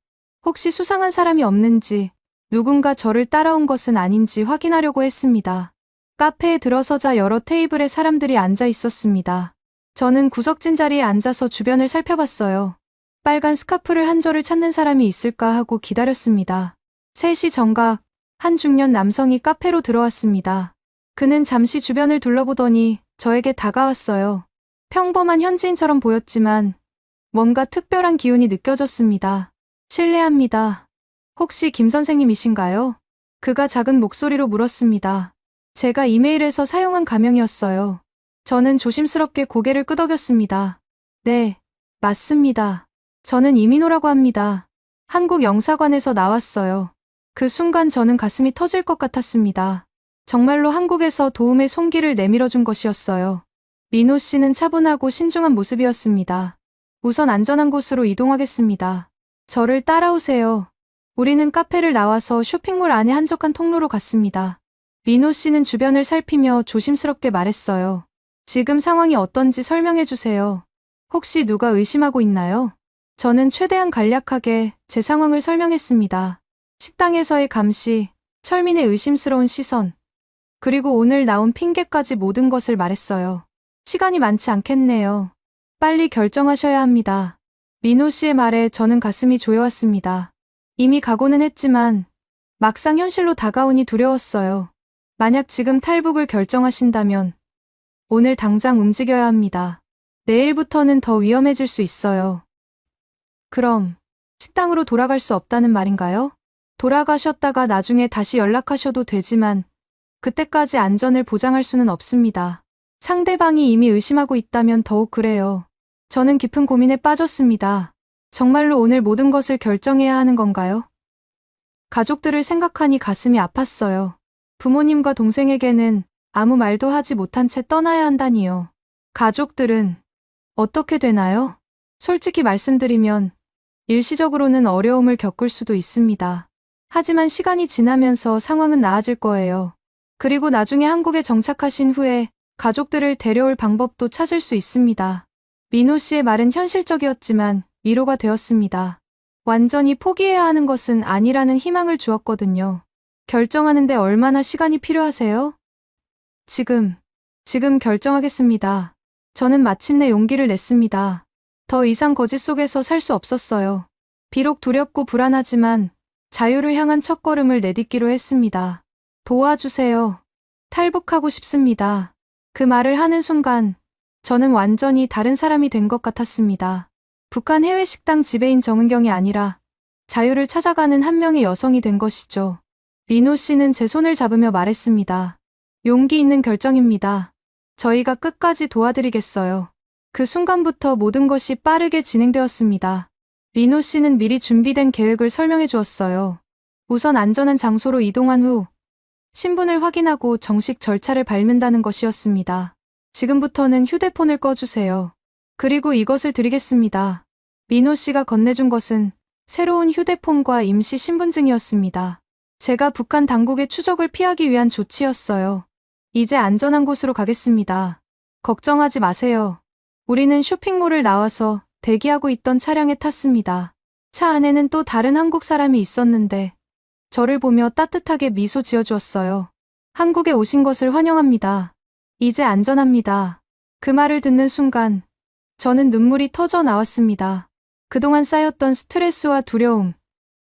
혹시 수상한 사람이 없는지, 누군가 저를 따라온 것은 아닌지 확인하려고 했습니다. 카페에 들어서자 여러 테이블에 사람들이 앉아 있었습니다. 저는 구석진 자리에 앉아서 주변을 살펴봤어요. 빨간 스카프를 한 조를 찾는 사람이 있을까 하고 기다렸습니다. 3시 정각, 한 중년 남성이 카페로 들어왔습니다. 그는 잠시 주변을 둘러보더니 저에게 다가왔어요. 평범한 현지인처럼 보였지만 뭔가 특별한 기운이 느껴졌습니다. 실례합니다. 혹시 김 선생님이신가요? 그가 작은 목소리로 물었습니다. 제가 이메일에서 사용한 가명이었어요. 저는 조심스럽게 고개를 끄덕였습니다. 네, 맞습니다. 저는 이민호라고 합니다. 한국 영사관에서 나왔어요. 그 순간 저는 가슴이 터질 것 같았습니다. 정말로 한국에서 도움의 손길을 내밀어준 것이었어요. 민호 씨는 차분하고 신중한 모습이었습니다. 우선 안전한 곳으로 이동하겠습니다. 저를 따라오세요. 우리는 카페를 나와서 쇼핑몰 안에 한적한 통로로 갔습니다. 민호 씨는 주변을 살피며 조심스럽게 말했어요. 지금 상황이 어떤지 설명해 주세요. 혹시 누가 의심하고 있나요? 저는 최대한 간략하게 제 상황을 설명했습니다. 식당에서의 감시, 철민의 의심스러운 시선, 그리고 오늘 나온 핑계까지 모든 것을 말했어요. 시간이 많지 않겠네요. 빨리 결정하셔야 합니다. 민호 씨의 말에 저는 가슴이 조여왔습니다. 이미 각오는 했지만 막상 현실로 다가오니 두려웠어요. 만약 지금 탈북을 결정하신다면 오늘 당장 움직여야 합니다. 내일부터는 더 위험해질 수 있어요. 그럼 식당으로 돌아갈 수 없다는 말인가요? 돌아가셨다가 나중에 다시 연락하셔도 되지만 그때까지 안전을 보장할 수는 없습니다. 상대방이 이미 의심하고 있다면 더욱 그래요. 저는 깊은 고민에 빠졌습니다. 정말로 오늘 모든 것을 결정해야 하는 건가요? 가족들을 생각하니 가슴이 아팠어요. 부모님과 동생에게는 아무 말도 하지 못한 채 떠나야 한다니요. 가족들은 어떻게 되나요? 솔직히 말씀드리면 일시적으로는 어려움을 겪을 수도 있습니다. 하지만 시간이 지나면서 상황은 나아질 거예요. 그리고 나중에 한국에 정착하신 후에 가족들을 데려올 방법도 찾을 수 있습니다. 민호 씨의 말은 현실적이었지만 위로가 되었습니다. 완전히 포기해야 하는 것은 아니라는 희망을 주었거든요. 결정하는데 얼마나 시간이 필요하세요? 지금 결정하겠습니다. 저는 마침내 용기를 냈습니다. 더 이상 거짓 속에서 살 수 없었어요. 비록 두렵고 불안하지만 자유를 향한 첫걸음을 내딛기로 했습니다. 도와주세요. 탈북하고 싶습니다. 그 말을 하는 순간 저는 완전히 다른 사람이 된 것 같았습니다. 북한 해외 식당 지배인 정은경이 아니라 자유를 찾아가는 한 명의 여성이 된 것이죠. 민호 씨는 제 손을 잡으며 말했습니다. 용기 있는 결정입니다. 저희가 끝까지 도와드리겠어요. 그 순간부터 모든 것이 빠르게 진행되었습니다. 민호 씨는 미리 준비된 계획을 설명해 주었어요. 우선 안전한 장소로 이동한 후 신분을 확인하고 정식 절차를 밟는다는 것이었습니다. 지금부터는 휴대폰을 꺼주세요. 그리고 이것을 드리겠습니다. 민호 씨가 건네준 것은 새로운 휴대폰과 임시 신분증이었습니다. 제가 북한 당국의 추적을 피하기 위한 조치였어요. 이제 안전한 곳으로 가겠습니다. 걱정하지 마세요. 우리는 쇼핑몰을 나와서 대기하고 있던 차량에 탔습니다. 차 안에는 또 다른 한국 사람이 있었는데 저를 보며 따뜻하게 미소 지어주었어요. 한국에 오신 것을 환영합니다. 이제 안전합니다. 그 말을 듣는 순간 저는 눈물이 터져 나왔습니다. 그동안 쌓였던 스트레스와 두려움,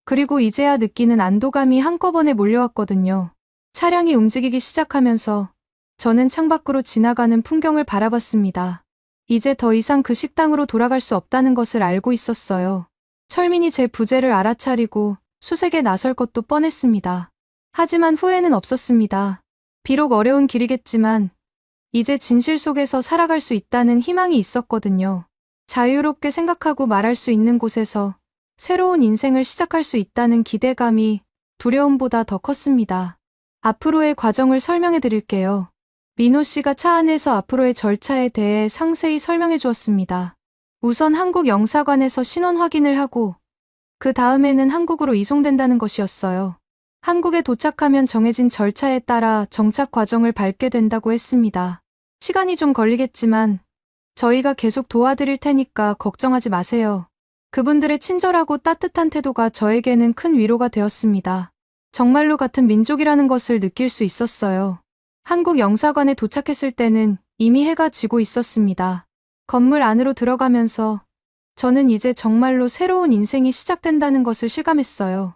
그리고 이제야 느끼는 안도감이 한꺼번에 몰려왔거든요. 차량이 움직이기 시작하면서 저는 창밖으로 지나가는 풍경을 바라봤습니다. 이제 더 이상 그 식당으로 돌아갈 수 없다는 것을 알고 있었어요. 철민이 제 부재를 알아차리고 수색에 나설 것도 뻔했습니다. 하지만 후회는 없었습니다. 비록 어려운 길이겠지만 이제 진실 속에서 살아갈 수 있다는 희망이 있었거든요. 자유롭게 생각하고 말할 수 있는 곳에서 새로운 인생을 시작할 수 있다는 기대감이 두려움보다 더 컸습니다. 앞으로의 과정을 설명해 드릴게요. 민호 씨가 차 안에서 앞으로의 절차에 대해 상세히 설명해 주었습니다. 우선 한국 영사관에서 신원 확인을 하고 그 다음에는 한국으로 이송된다는 것이었어요. 한국에 도착하면 정해진 절차에 따라 정착 과정을 밟게 된다고 했습니다. 시간이 좀 걸리겠지만 저희가 계속 도와드릴 테니까 걱정하지 마세요. 그분들의 친절하고 따뜻한 태도가 저에게는 큰 위로가 되었습니다. 정말로 같은 민족이라는 것을 느낄 수 있었어요. 한국 영사관에 도착했을 때는 이미 해가 지고 있었습니다. 건물 안으로 들어가면서 저는 이제 정말로 새로운 인생이 시작된다는 것을 실감했어요.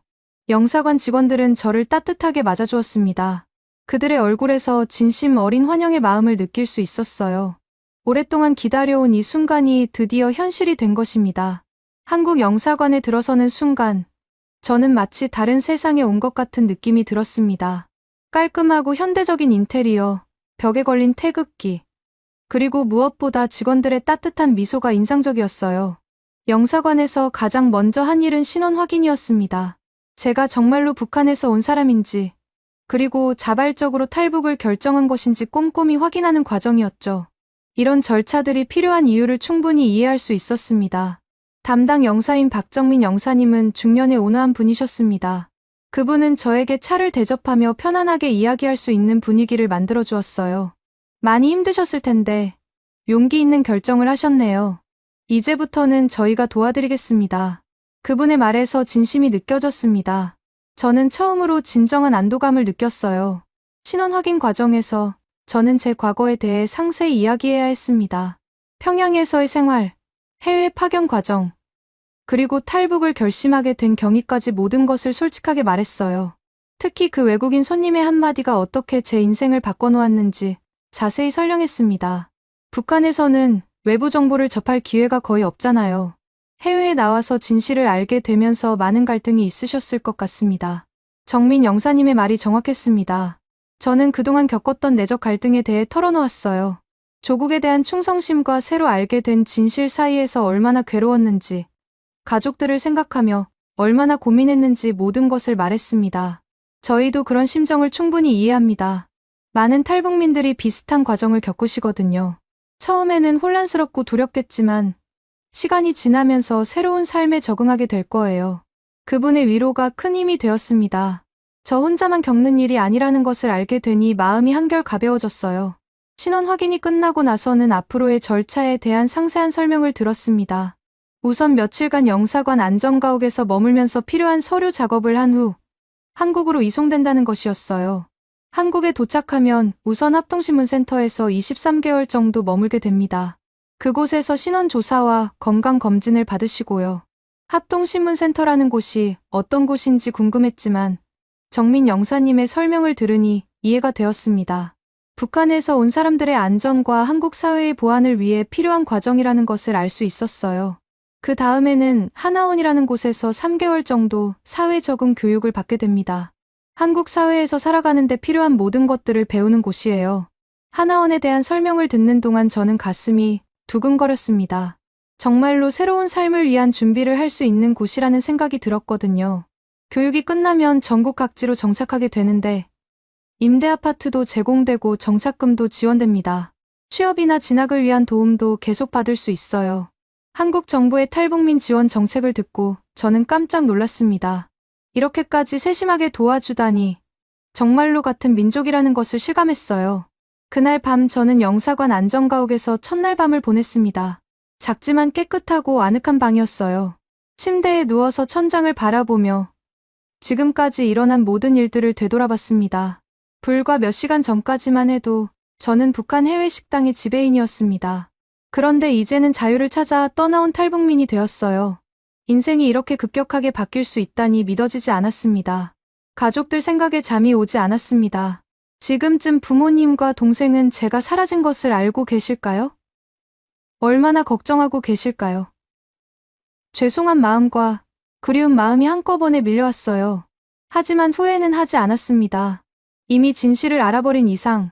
영사관 직원들은 저를 따뜻하게 맞아주었습니다. 그들의 얼굴에서 진심 어린 환영의 마음을 느낄 수 있었어요. 오랫동안 기다려온 이 순간이 드디어 현실이 된 것입니다. 한국 영사관에 들어서는 순간 저는 마치 다른 세상에 온 것 같은 느낌이 들었습니다. 깔끔하고 현대적인 인테리어, 벽에 걸린 태극기, 그리고 무엇보다 직원들의 따뜻한 미소가 인상적이었어요. 영사관에서 가장 먼저 한 일은 신원 확인이었습니다. 제가 정말로 북한에서 온 사람인지, 그리고 자발적으로 탈북을 결정한 것인지 꼼꼼히 확인하는 과정이었죠. 이런 절차들이 필요한 이유를 충분히 이해할 수 있었습니다. 담당 영사인 박정민 영사님은 중년의 온화한 분이셨습니다. 그분은 저에게 차를 대접하며 편안하게 이야기할 수 있는 분위기를 만들어 주었어요. 많이 힘드셨을 텐데 용기 있는 결정을 하셨네요. 이제부터는 저희가 도와드리겠습니다. 그분의 말에서 진심이 느껴졌습니다. 저는 처음으로 진정한 안도감을 느꼈어요. 신원 확인 과정에서 저는 제 과거에 대해 상세히 이야기해야 했습니다. 평양에서의 생활, 해외 파견 과정, 그리고 탈북을 결심하게 된 경위까지 모든 것을 솔직하게 말했어요. 특히 그 외국인 손님의 한마디가 어떻게 제 인생을 바꿔놓았는지 자세히 설명했습니다. 북한에서는 외부 정보를 접할 기회가 거의 없잖아요. 해외에 나와서 진실을 알게 되면서 많은 갈등이 있으셨을 것 같습니다. 정민 영사님의 말이 정확했습니다. 저는 그동안 겪었던 내적 갈등에 대해 털어놓았어요. 조국에 대한 충성심과 새로 알게 된 진실 사이에서 얼마나 괴로웠는지, 가족들을 생각하며 얼마나 고민했는지 모든 것을 말했습니다. 저희도 그런 심정을 충분히 이해합니다. 많은 탈북민들이 비슷한 과정을 겪으시거든요. 처음에는 혼란스럽고 두렵겠지만 시간이 지나면서 새로운 삶에 적응하게 될 거예요. 그분의 위로가 큰 힘이 되었습니다. 저 혼자만 겪는 일이 아니라는 것을 알게 되니 마음이 한결 가벼워졌어요. 신원 확인이 끝나고 나서는 앞으로의 절차에 대한 상세한 설명을 들었습니다. 우선 며칠간 영사관 안전가옥에서 머물면서 필요한 서류 작업을 한 후 한국으로 이송된다는 것이었어요. 한국에 도착하면 우선 합동신문센터에서 23개월 정도 머물게 됩니다. 그곳에서 신원조사와 건강검진을 받으시고요. 합동신문센터라는 곳이 어떤 곳인지 궁금했지만 정민 영사님의 설명을 들으니 이해가 되었습니다. 북한에서 온 사람들의 안전과 한국 사회의 보안을 위해 필요한 과정이라는 것을 알 수 있었어요. 그 다음에는 하나원이라는 곳에서 3개월 정도 사회 적응 교육을 받게 됩니다. 한국 사회에서 살아가는 데 필요한 모든 것들을 배우는 곳이에요. 하나원에 대한 설명을 듣는 동안 저는 가슴이 두근거렸습니다. 정말로 새로운 삶을 위한 준비를 할 수 있는 곳이라는 생각이 들었거든요. 교육이 끝나면 전국 각지로 정착하게 되는데 임대 아파트도 제공되고 정착금도 지원됩니다. 취업이나 진학을 위한 도움도 계속 받을 수 있어요. 한국 정부의 탈북민 지원 정책을 듣고 저는 깜짝 놀랐습니다. 이렇게까지 세심하게 도와주다니 정말로 같은 민족이라는 것을 실감했어요. 그날 밤 저는 영사관 안전가옥에서 첫날 밤을 보냈습니다. 작지만 깨끗하고 아늑한 방이었어요. 침대에 누워서 천장을 바라보며 지금까지 일어난 모든 일들을 되돌아봤습니다. 불과 몇 시간 전까지만 해도 저는 북한 해외 식당의 지배인이었습니다. 그런데 이제는 자유를 찾아 떠나온 탈북민이 되었어요. 인생이 이렇게 급격하게 바뀔 수 있다니 믿어지지 않았습니다. 가족들 생각에 잠이 오지 않았습니다. 지금쯤 부모님과 동생은 제가 사라진 것을 알고 계실까요? 얼마나 걱정하고 계실까요? 죄송한 마음과 그리운 마음이 한꺼번에 밀려왔어요. 하지만 후회는 하지 않았습니다. 이미 진실을 알아버린 이상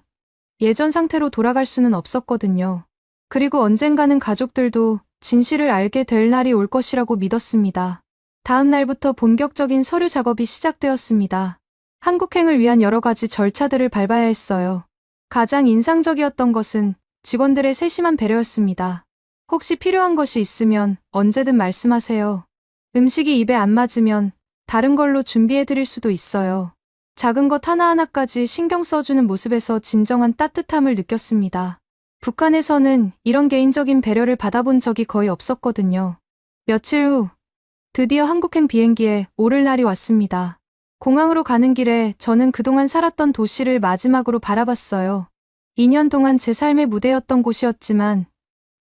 예전 상태로 돌아갈 수는 없었거든요. 그리고 언젠가는 가족들도 진실을 알게 될 날이 올 것이라고 믿었습니다. 다음 날부터 본격적인 서류 작업이 시작되었습니다. 한국행을 위한 여러 가지 절차들을 밟아야 했어요. 가장 인상적이었던 것은 직원들의 세심한 배려였습니다. 혹시 필요한 것이 있으면 언제든 말씀하세요. 음식이 입에 안 맞으면 다른 걸로 준비해 드릴 수도 있어요. 작은 것 하나하나까지 신경 써주는 모습에서 진정한 따뜻함을 느꼈습니다. 북한에서는 이런 개인적인 배려를 받아본 적이 거의 없었거든요. 며칠 후 드디어 한국행 비행기에 오를 날이 왔습니다. 공항으로 가는 길에 저는 그동안 살았던 도시를 마지막으로 바라봤어요. 2년 동안 제 삶의 무대였던 곳이었지만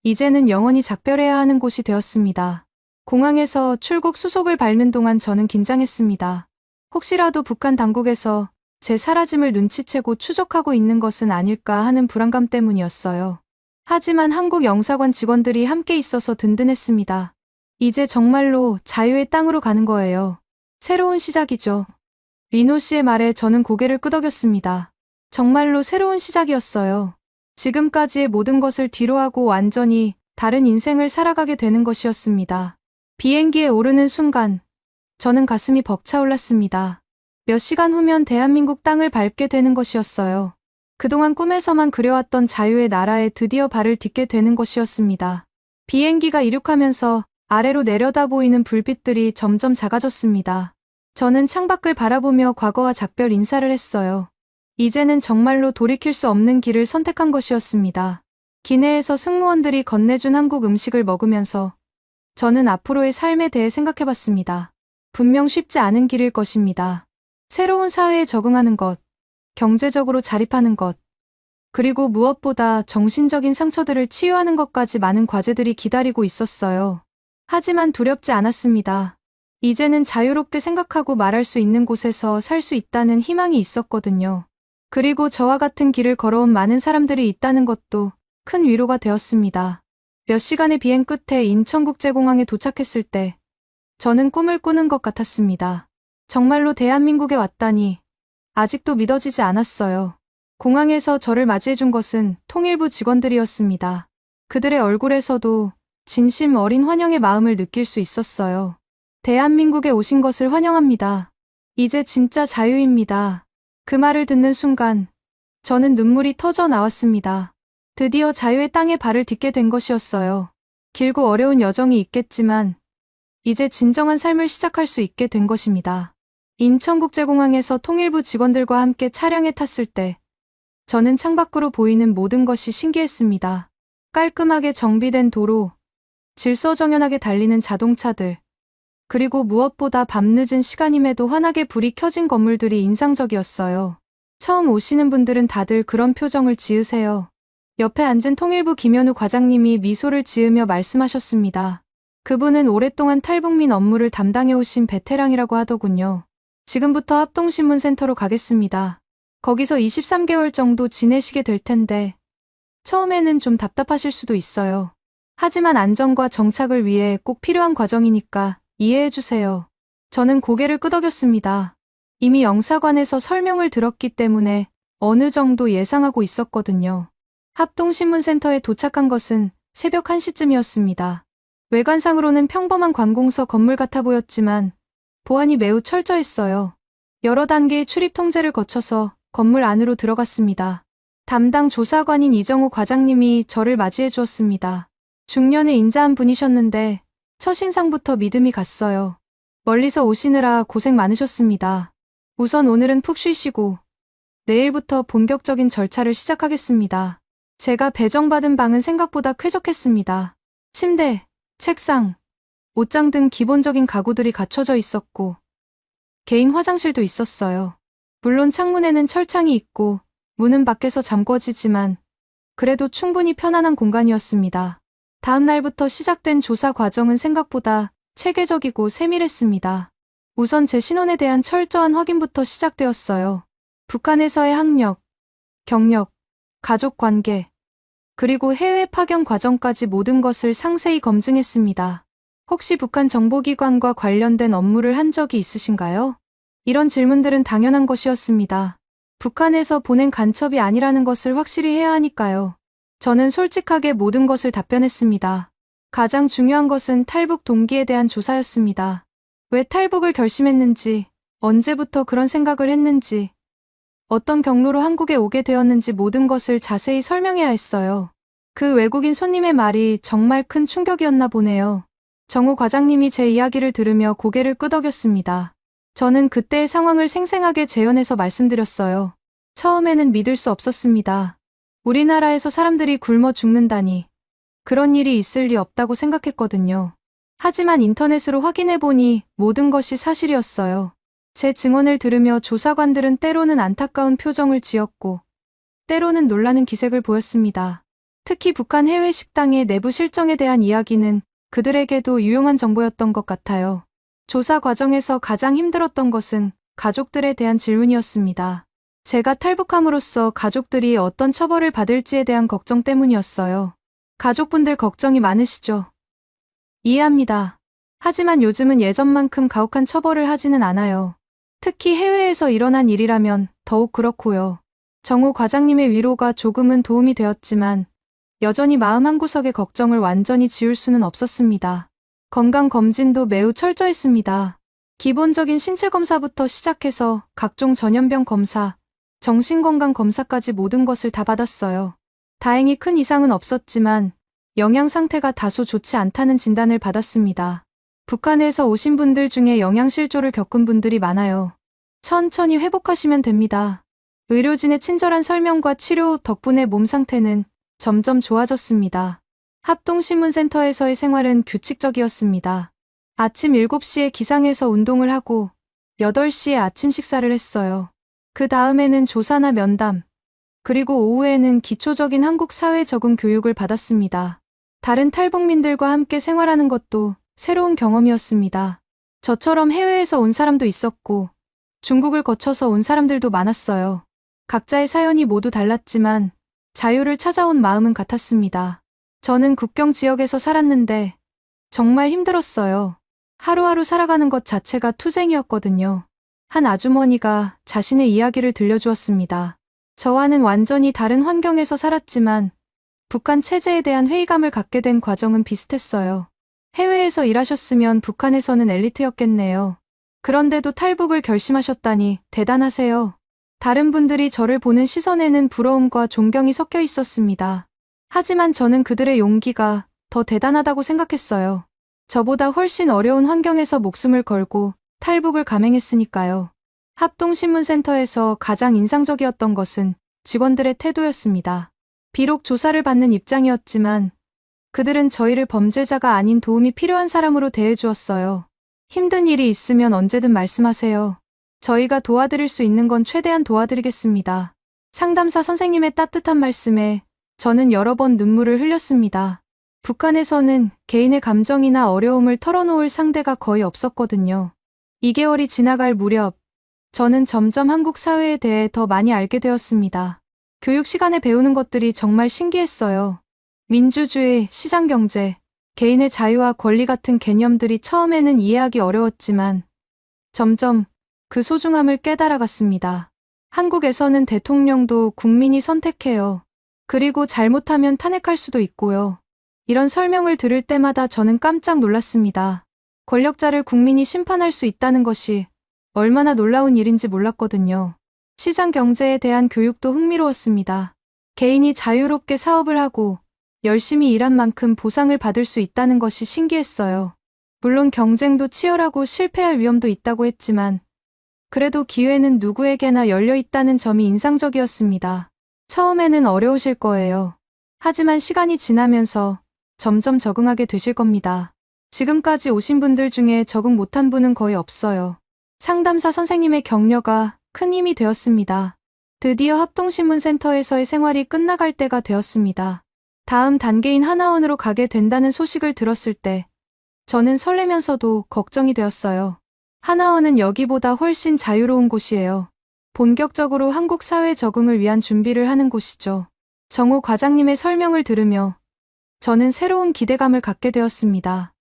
이제는 영원히 작별해야 하는 곳이 되었습니다. 공항에서 출국 수속을 밟는 동안 저는 긴장했습니다. 혹시라도 북한 당국에서 제 사라짐을 눈치채고 추적하고 있는 것은 아닐까 하는 불안감 때문이었어요. 하지만 한국 영사관 직원들이 함께 있어서 든든했습니다. 이제 정말로 자유의 땅으로 가는 거예요. 새로운 시작이죠. 리노 씨의 말에 저는 고개를 끄덕였습니다. 정말로 새로운 시작이었어요. 지금까지의 모든 것을 뒤로하고 완전히 다른 인생을 살아가게 되는 것이었습니다. 비행기에 오르는 순간 저는 가슴이 벅차올랐습니다. 몇 시간 후면 대한민국 땅을 밟게 되는 것이었어요. 그동안 꿈에서만 그려왔던 자유의 나라에 드디어 발을 딛게 되는 것이었습니다. 비행기가 이륙하면서 아래로 내려다 보이는 불빛들이 점점 작아졌습니다. 저는 창밖을 바라보며 과거와 작별 인사를 했어요. 이제는 정말로 돌이킬 수 없는 길을 선택한 것이었습니다. 기내에서 승무원들이 건네준 한국 음식을 먹으면서 저는 앞으로의 삶에 대해 생각해봤습니다. 분명 쉽지 않은 길일 것입니다. 새로운 사회에 적응하는 것, 경제적으로 자립하는 것, 그리고 무엇보다 정신적인 상처들을 치유하는 것까지 많은 과제들이 기다리고 있었어요. 하지만 두렵지 않았습니다. 이제는 자유롭게 생각하고 말할 수 있는 곳에서 살 수 있다는 희망이 있었거든요. 그리고 저와 같은 길을 걸어온 많은 사람들이 있다는 것도 큰 위로가 되었습니다. 몇 시간의 비행 끝에 인천국제공항에 도착했을 때 저는 꿈을 꾸는 것 같았습니다. 정말로 대한민국에 왔다니 아직도 믿어지지 않았어요. 공항에서 저를 맞이해준 것은 통일부 직원들이었습니다. 그들의 얼굴에서도 진심 어린 환영의 마음을 느낄 수 있었어요. 대한민국에 오신 것을 환영합니다. 이제 진짜 자유입니다. 그 말을 듣는 순간 저는 눈물이 터져 나왔습니다. 드디어 자유의 땅에 발을 딛게 된 것이었어요. 길고 어려운 여정이 있겠지만 이제 진정한 삶을 시작할 수 있게 된 것입니다. 인천국제공항에서 통일부 직원들과 함께 차량에 탔을 때 저는 창밖으로 보이는 모든 것이 신기했습니다. 깔끔하게 정비된 도로, 질서정연하게 달리는 자동차들, 그리고 무엇보다 밤늦은 시간임에도 환하게 불이 켜진 건물들이 인상적이었어요. 처음 오시는 분들은 다들 그런 표정을 지으세요. 옆에 앉은 통일부 김현우 과장님이 미소를 지으며 말씀하셨습니다. 그분은 오랫동안 탈북민 업무를 담당해오신 베테랑이라고 하더군요. 지금부터 합동신문센터로 가겠습니다. 거기서 23개월 정도 지내시게 될 텐데 처음에는 좀 답답하실 수도 있어요. 하지만 안전과 정착을 위해 꼭 필요한 과정이니까 이해해주세요. 저는 고개를 끄덕였습니다. 이미 영사관에서 설명을 들었기 때문에 어느 정도 예상하고 있었거든요. 합동신문센터에 도착한 것은 새벽 1시쯤이었습니다. 외관상으로는 평범한 관공서 건물 같아 보였지만 보안이 매우 철저했어요. 여러 단계의 출입 통제를 거쳐서 건물 안으로 들어갔습니다. 담당 조사관인 이정우 과장님이 저를 맞이해 주었습니다. 중년의 인자한 분이셨는데 첫인상부터 믿음이 갔어요. 멀리서 오시느라 고생 많으셨습니다. 우선 오늘은 푹 쉬시고 내일부터 본격적인 절차를 시작하겠습니다. 제가 배정받은 방은 생각보다 쾌적했습니다. 침대, 책상, 옷장 등 기본적인 가구들이 갖춰져 있었고 개인 화장실도 있었어요. 물론 창문에는 철창이 있고 문은 밖에서 잠궈지지만 그래도 충분히 편안한 공간이었습니다. 다음 날부터 시작된 조사 과정은 생각보다 체계적이고 세밀했습니다. 우선 제 신원에 대한 철저한 확인부터 시작되었어요. 북한에서의 학력, 경력, 가족 관계, 그리고 해외 파견 과정까지 모든 것을 상세히 검증했습니다. 혹시 북한 정보기관과 관련된 업무를 한 적이 있으신가요? 이런 질문들은 당연한 것이었습니다. 북한에서 보낸 간첩이 아니라는 것을 확실히 해야 하니까요. 저는 솔직하게 모든 것을 답변했습니다. 가장 중요한 것은 탈북 동기에 대한 조사였습니다. 왜 탈북을 결심했는지, 언제부터 그런 생각을 했는지, 어떤 경로로 한국에 오게 되었는지 모든 것을 자세히 설명해야 했어요. 그 외국인 손님의 말이 정말 큰 충격이었나 보네요. 정우 과장님이 제 이야기를 들으며 고개를 끄덕였습니다. 저는 그때의 상황을 생생하게 재현해서 말씀드렸어요. 처음에는 믿을 수 없었습니다. 우리나라에서 사람들이 굶어 죽는다니. 그런 일이 있을 리 없다고 생각했거든요. 하지만 인터넷으로 확인해보니 모든 것이 사실이었어요. 제 증언을 들으며 조사관들은 때로는 안타까운 표정을 지었고, 때로는 놀라는 기색을 보였습니다. 특히 북한 해외 식당의 내부 실정에 대한 이야기는 그들에게도 유용한 정보였던 것 같아요. 조사 과정에서 가장 힘들었던 것은 가족들에 대한 질문이었습니다. 제가 탈북함으로써 가족들이 어떤 처벌을 받을지에 대한 걱정 때문이었어요. 가족분들 걱정이 많으시죠? 이해합니다. 하지만 요즘은 예전만큼 가혹한 처벌을 하지는 않아요. 특히 해외에서 일어난 일이라면 더욱 그렇고요. 정우 과장님의 위로가 조금은 도움이 되었지만 여전히 마음 한구석의 걱정을 완전히 지울 수는 없었습니다. 건강검진도 매우 철저했습니다. 기본적인 신체검사부터 시작해서 각종 전염병 검사, 정신건강검사까지 모든 것을 다 받았어요. 다행히 큰 이상은 없었지만 영양 상태가 다소 좋지 않다는 진단을 받았습니다. 북한에서 오신 분들 중에 영양실조를 겪은 분들이 많아요. 천천히 회복하시면 됩니다. 의료진의 친절한 설명과 치료 덕분에 몸 상태는 점점 좋아졌습니다. 합동신문센터에서의 생활은 규칙적이었습니다. 아침 7시에 기상해서 운동을 하고 8시에 아침 식사를 했어요. 그 다음에는 조사나 면담, 그리고 오후에는 기초적인 한국 사회 적응 교육을 받았습니다. 다른 탈북민들과 함께 생활하는 것도 새로운 경험이었습니다. 저처럼 해외에서 온 사람도 있었고 중국을 거쳐서 온 사람들도 많았어요. 각자의 사연이 모두 달랐지만 자유를 찾아온 마음은 같았습니다. 저는 국경 지역에서 살았는데 정말 힘들었어요. 하루하루 살아가는 것 자체가 투쟁이었거든요. 한 아주머니가 자신의 이야기를 들려주었습니다. 저와는 완전히 다른 환경에서 살았지만 북한 체제에 대한 회의감을 갖게 된 과정은 비슷했어요. 해외에서 일하셨으면 북한에서는 엘리트였겠네요. 그런데도 탈북을 결심하셨다니 대단하세요. 다른 분들이 저를 보는 시선에는 부러움과 존경이 섞여 있었습니다. 하지만 저는 그들의 용기가 더 대단하다고 생각했어요. 저보다 훨씬 어려운 환경에서 목숨을 걸고 탈북을 감행했으니까요. 합동신문센터에서 가장 인상적이었던 것은 직원들의 태도였습니다. 비록 조사를 받는 입장이었지만 그들은 저희를 범죄자가 아닌 도움이 필요한 사람으로 대해주었어요. 힘든 일이 있으면 언제든 말씀하세요. 저희가 도와드릴 수 있는 건 최대한 도와드리겠습니다. 상담사 선생님의 따뜻한 말씀에 저는 여러 번 눈물을 흘렸습니다. 북한에서는 개인의 감정이나 어려움을 털어놓을 상대가 거의 없었거든요. 2개월이 지나갈 무렵 저는 점점 한국 사회에 대해 더 많이 알게 되었습니다. 교육 시간에 배우는 것들이 정말 신기했어요. 민주주의, 시장경제, 개인의 자유와 권리 같은 개념들이 처음에는 이해하기 어려웠지만 점점 그 소중함을 깨달아갔습니다. 한국에서는 대통령도 국민이 선택해요. 그리고 잘못하면 탄핵할 수도 있고요. 이런 설명을 들을 때마다 저는 깜짝 놀랐습니다. 권력자를 국민이 심판할 수 있다는 것이 얼마나 놀라운 일인지 몰랐거든요. 시장 경제에 대한 교육도 흥미로웠습니다. 개인이 자유롭게 사업을 하고 열심히 일한 만큼 보상을 받을 수 있다는 것이 신기했어요. 물론 경쟁도 치열하고 실패할 위험도 있다고 했지만 그래도 기회는 누구에게나 열려 있다는 점이 인상적이었습니다. 처음에는 어려우실 거예요. 하지만 시간이 지나면서 점점 적응하게 되실 겁니다. 지금까지 오신 분들 중에 적응 못한 분은 거의 없어요. 상담사 선생님의 격려가 큰 힘이 되었습니다. 드디어 합동신문센터에서의 생활이 끝나갈 때가 되었습니다. 다음 단계인 하나원으로 가게 된다는 소식을 들었을 때 저는 설레면서도 걱정이 되었어요. 하나원은 여기보다 훨씬 자유로운 곳이에요. 본격적으로 한국 사회 적응을 위한 준비를 하는 곳이죠. 정우 과장님의 설명을 들으며 저는 새로운 기대감을 갖게 되었습니다.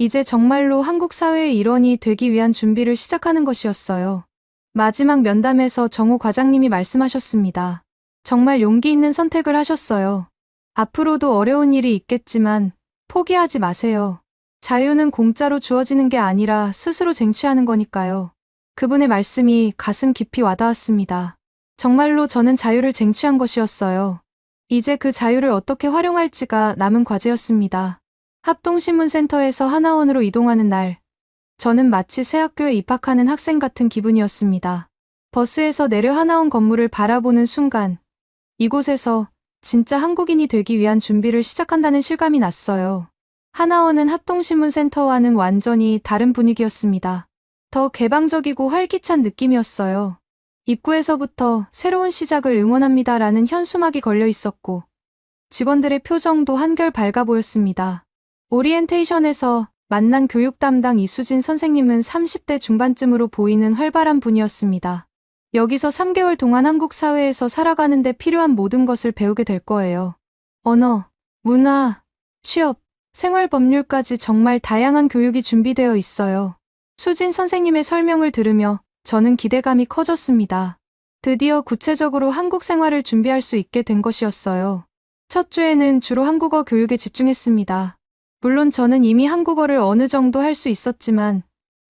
이제 정말로 한국 사회의 일원이 되기 위한 준비를 시작하는 것이었어요. 마지막 면담에서 정우 과장님이 말씀하셨습니다. 정말 용기 있는 선택을 하셨어요. 앞으로도 어려운 일이 있겠지만 포기하지 마세요. 자유는 공짜로 주어지는 게 아니라 스스로 쟁취하는 거니까요. 그분의 말씀이 가슴 깊이 와닿았습니다. 정말로 저는 자유를 쟁취한 것이었어요. 이제 그 자유를 어떻게 활용할지가 남은 과제였습니다. 합동신문센터에서 하나원으로 이동하는 날, 저는 마치 새 학교에 입학하는 학생 같은 기분이었습니다. 버스에서 내려 하나원 건물을 바라보는 순간, 이곳에서 진짜 한국인이 되기 위한 준비를 시작한다는 실감이 났어요. 하나원은 합동신문센터와는 완전히 다른 분위기였습니다. 더 개방적이고 활기찬 느낌이었어요. 입구에서부터 새로운 시작을 응원합니다라는 현수막이 걸려 있었고 직원들의 표정도 한결 밝아 보였습니다. 오리엔테이션에서 만난 교육 담당 이수진 선생님은 30대 중반쯤으로 보이는 활발한 분이었습니다. 여기서 3개월 동안 한국 사회에서 살아가는데 필요한 모든 것을 배우게 될 거예요. 언어, 문화, 취업, 생활 법률까지 정말 다양한 교육이 준비되어 있어요. 수진 선생님의 설명을 들으며 저는 기대감이 커졌습니다. 드디어 구체적으로 한국 생활을 준비할 수 있게 된 것이었어요. 첫 주에는 주로 한국어 교육에 집중했습니다. 물론 저는 이미 한국어를 어느 정도 할 수 있었지만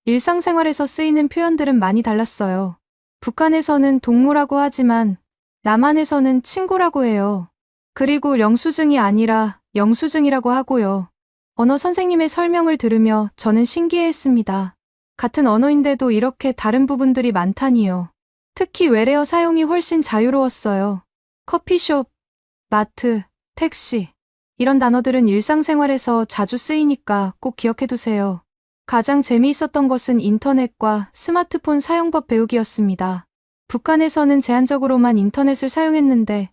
일상생활에서 쓰이는 표현들은 많이 달랐어요. 북한에서는 동무라고 하지만 남한에서는 친구라고 해요. 그리고 영수증이 아니라 영수증이라고 하고요. 언어 선생님의 설명을 들으며 저는 신기해했습니다. 같은 언어인데도 이렇게 다른 부분들이 많다니요. 특히 외래어 사용이 훨씬 자유로웠어요. 커피숍, 마트, 택시 이런 단어들은 일상생활에서 자주 쓰이니까 꼭 기억해두세요. 가장 재미있었던 것은 인터넷과 스마트폰 사용법 배우기였습니다. 북한에서는 제한적으로만 인터넷을 사용했는데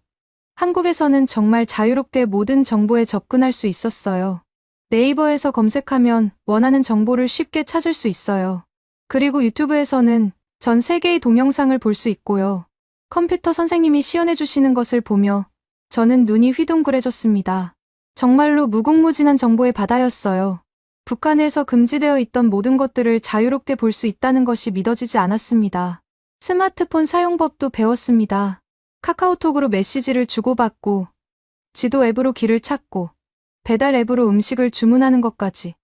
한국에서는 정말 자유롭게 모든 정보에 접근할 수 있었어요. 네이버에서 검색하면 원하는 정보를 쉽게 찾을 수 있어요. 그리고 유튜브에서는 전 세계의 동영상을 볼 수 있고요. 컴퓨터 선생님이 시연해 주시는 것을 보며 저는 눈이 휘둥그레졌습니다. 정말로 무궁무진한 정보의 바다였어요. 북한에서 금지되어 있던 모든 것들을 자유롭게 볼 수 있다는 것이 믿어지지 않았습니다. 스마트폰 사용법도 배웠습니다. 카카오톡으로 메시지를 주고받고, 지도 앱으로 길을 찾고, 배달 앱으로 음식을 주문하는 것까지.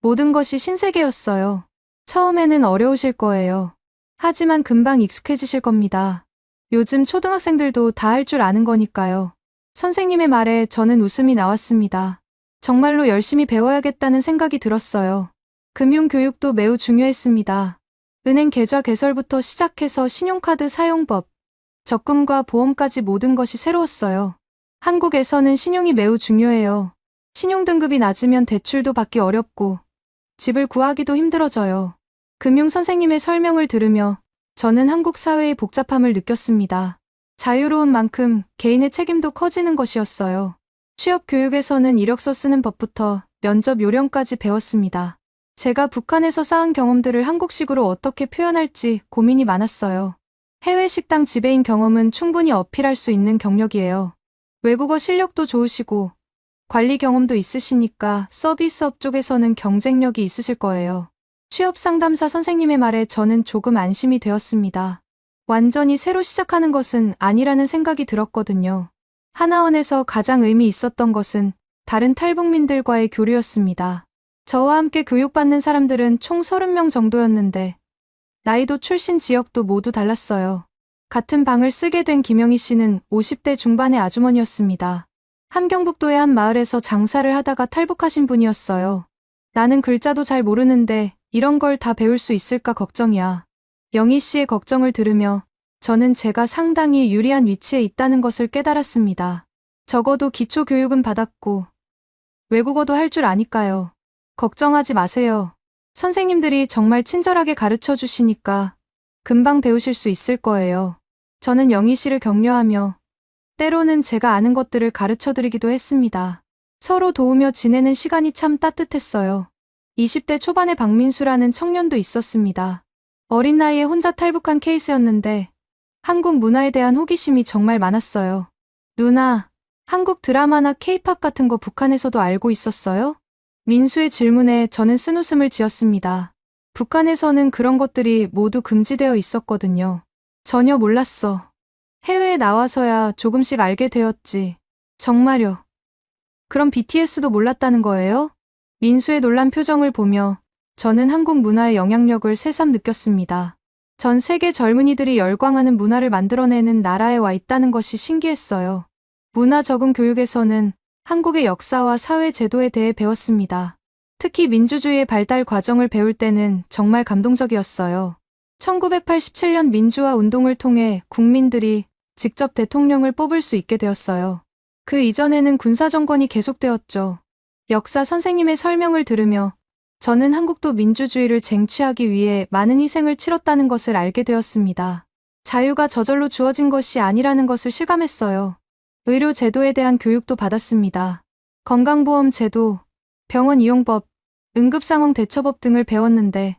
모든 것이 신세계였어요. 처음에는 어려우실 거예요. 하지만 금방 익숙해지실 겁니다. 요즘 초등학생들도 다 할 줄 아는 거니까요. 선생님의 말에 저는 웃음이 나왔습니다. 정말로 열심히 배워야겠다는 생각이 들었어요. 금융교육도 매우 중요했습니다. 은행 계좌 개설부터 시작해서 신용카드 사용법, 적금과 보험까지 모든 것이 새로웠어요. 한국에서는 신용이 매우 중요해요. 신용등급이 낮으면 대출도 받기 어렵고 집을 구하기도 힘들어져요. 금융 선생님의 설명을 들으며 저는 한국 사회의 복잡함을 느꼈습니다. 자유로운 만큼 개인의 책임도 커지는 것이었어요. 취업 교육에서는 이력서 쓰는 법부터 면접 요령까지 배웠습니다. 제가 북한에서 쌓은 경험들을 한국식으로 어떻게 표현할지 고민이 많았어요. 해외 식당 지배인 경험은 충분히 어필할 수 있는 경력이에요. 외국어 실력도 좋으시고 관리 경험도 있으시니까 서비스업 쪽에서는 경쟁력이 있으실 거예요. 취업 상담사 선생님의 말에 저는 조금 안심이 되었습니다. 완전히 새로 시작하는 것은 아니라는 생각이 들었거든요. 하나원에서 가장 의미 있었던 것은 다른 탈북민들과의 교류였습니다. 저와 함께 교육받는 사람들은 총 30명 정도였는데 나이도 출신 지역도 모두 달랐어요. 같은 방을 쓰게 된 김영희 씨는 50대 중반의 아주머니였습니다. 함경북도의 한 마을에서 장사를 하다가 탈북하신 분이었어요. 나는 글자도 잘 모르는데 이런 걸 다 배울 수 있을까 걱정이야. 영희 씨의 걱정을 들으며 저는 제가 상당히 유리한 위치에 있다는 것을 깨달았습니다. 적어도 기초 교육은 받았고 외국어도 할 줄 아니까요. 걱정하지 마세요. 선생님들이 정말 친절하게 가르쳐 주시니까 금방 배우실 수 있을 거예요. 저는 영희 씨를 격려하며 때로는 제가 아는 것들을 가르쳐 드리기도 했습니다. 서로 도우며 지내는 시간이 참 따뜻했어요. 20대 초반의 박민수라는 청년도 있었습니다. 어린 나이에 혼자 탈북한 케이스였는데 한국 문화에 대한 호기심이 정말 많았어요. 누나, 한국 드라마나 케이팝 같은 거 북한에서도 알고 있었어요? 민수의 질문에 저는 쓴웃음을 지었습니다. 북한에서는 그런 것들이 모두 금지되어 있었거든요. 전혀 몰랐어. 해외에 나와서야 조금씩 알게 되었지. 정말요. 그럼 BTS도 몰랐다는 거예요? 민수의 놀란 표정을 보며 저는 한국 문화의 영향력을 새삼 느꼈습니다. 전 세계 젊은이들이 열광하는 문화를 만들어내는 나라에 와 있다는 것이 신기했어요. 문화 적응 교육에서는 한국의 역사와 사회 제도에 대해 배웠습니다. 특히 민주주의의 발달 과정을 배울 때는 정말 감동적이었어요. 1987년 민주화 운동을 통해 국민들이 직접 대통령을 뽑을 수 있게 되었어요. 그 이전에는 군사정권이 계속되었죠. 역사 선생님의 설명을 들으며 저는 한국도 민주주의를 쟁취하기 위해 많은 희생을 치렀다는 것을 알게 되었습니다. 자유가 저절로 주어진 것이 아니라는 것을 실감했어요. 의료 제도에 대한 교육도 받았습니다. 건강보험 제도, 병원 이용법, 응급상황 대처법 등을 배웠는데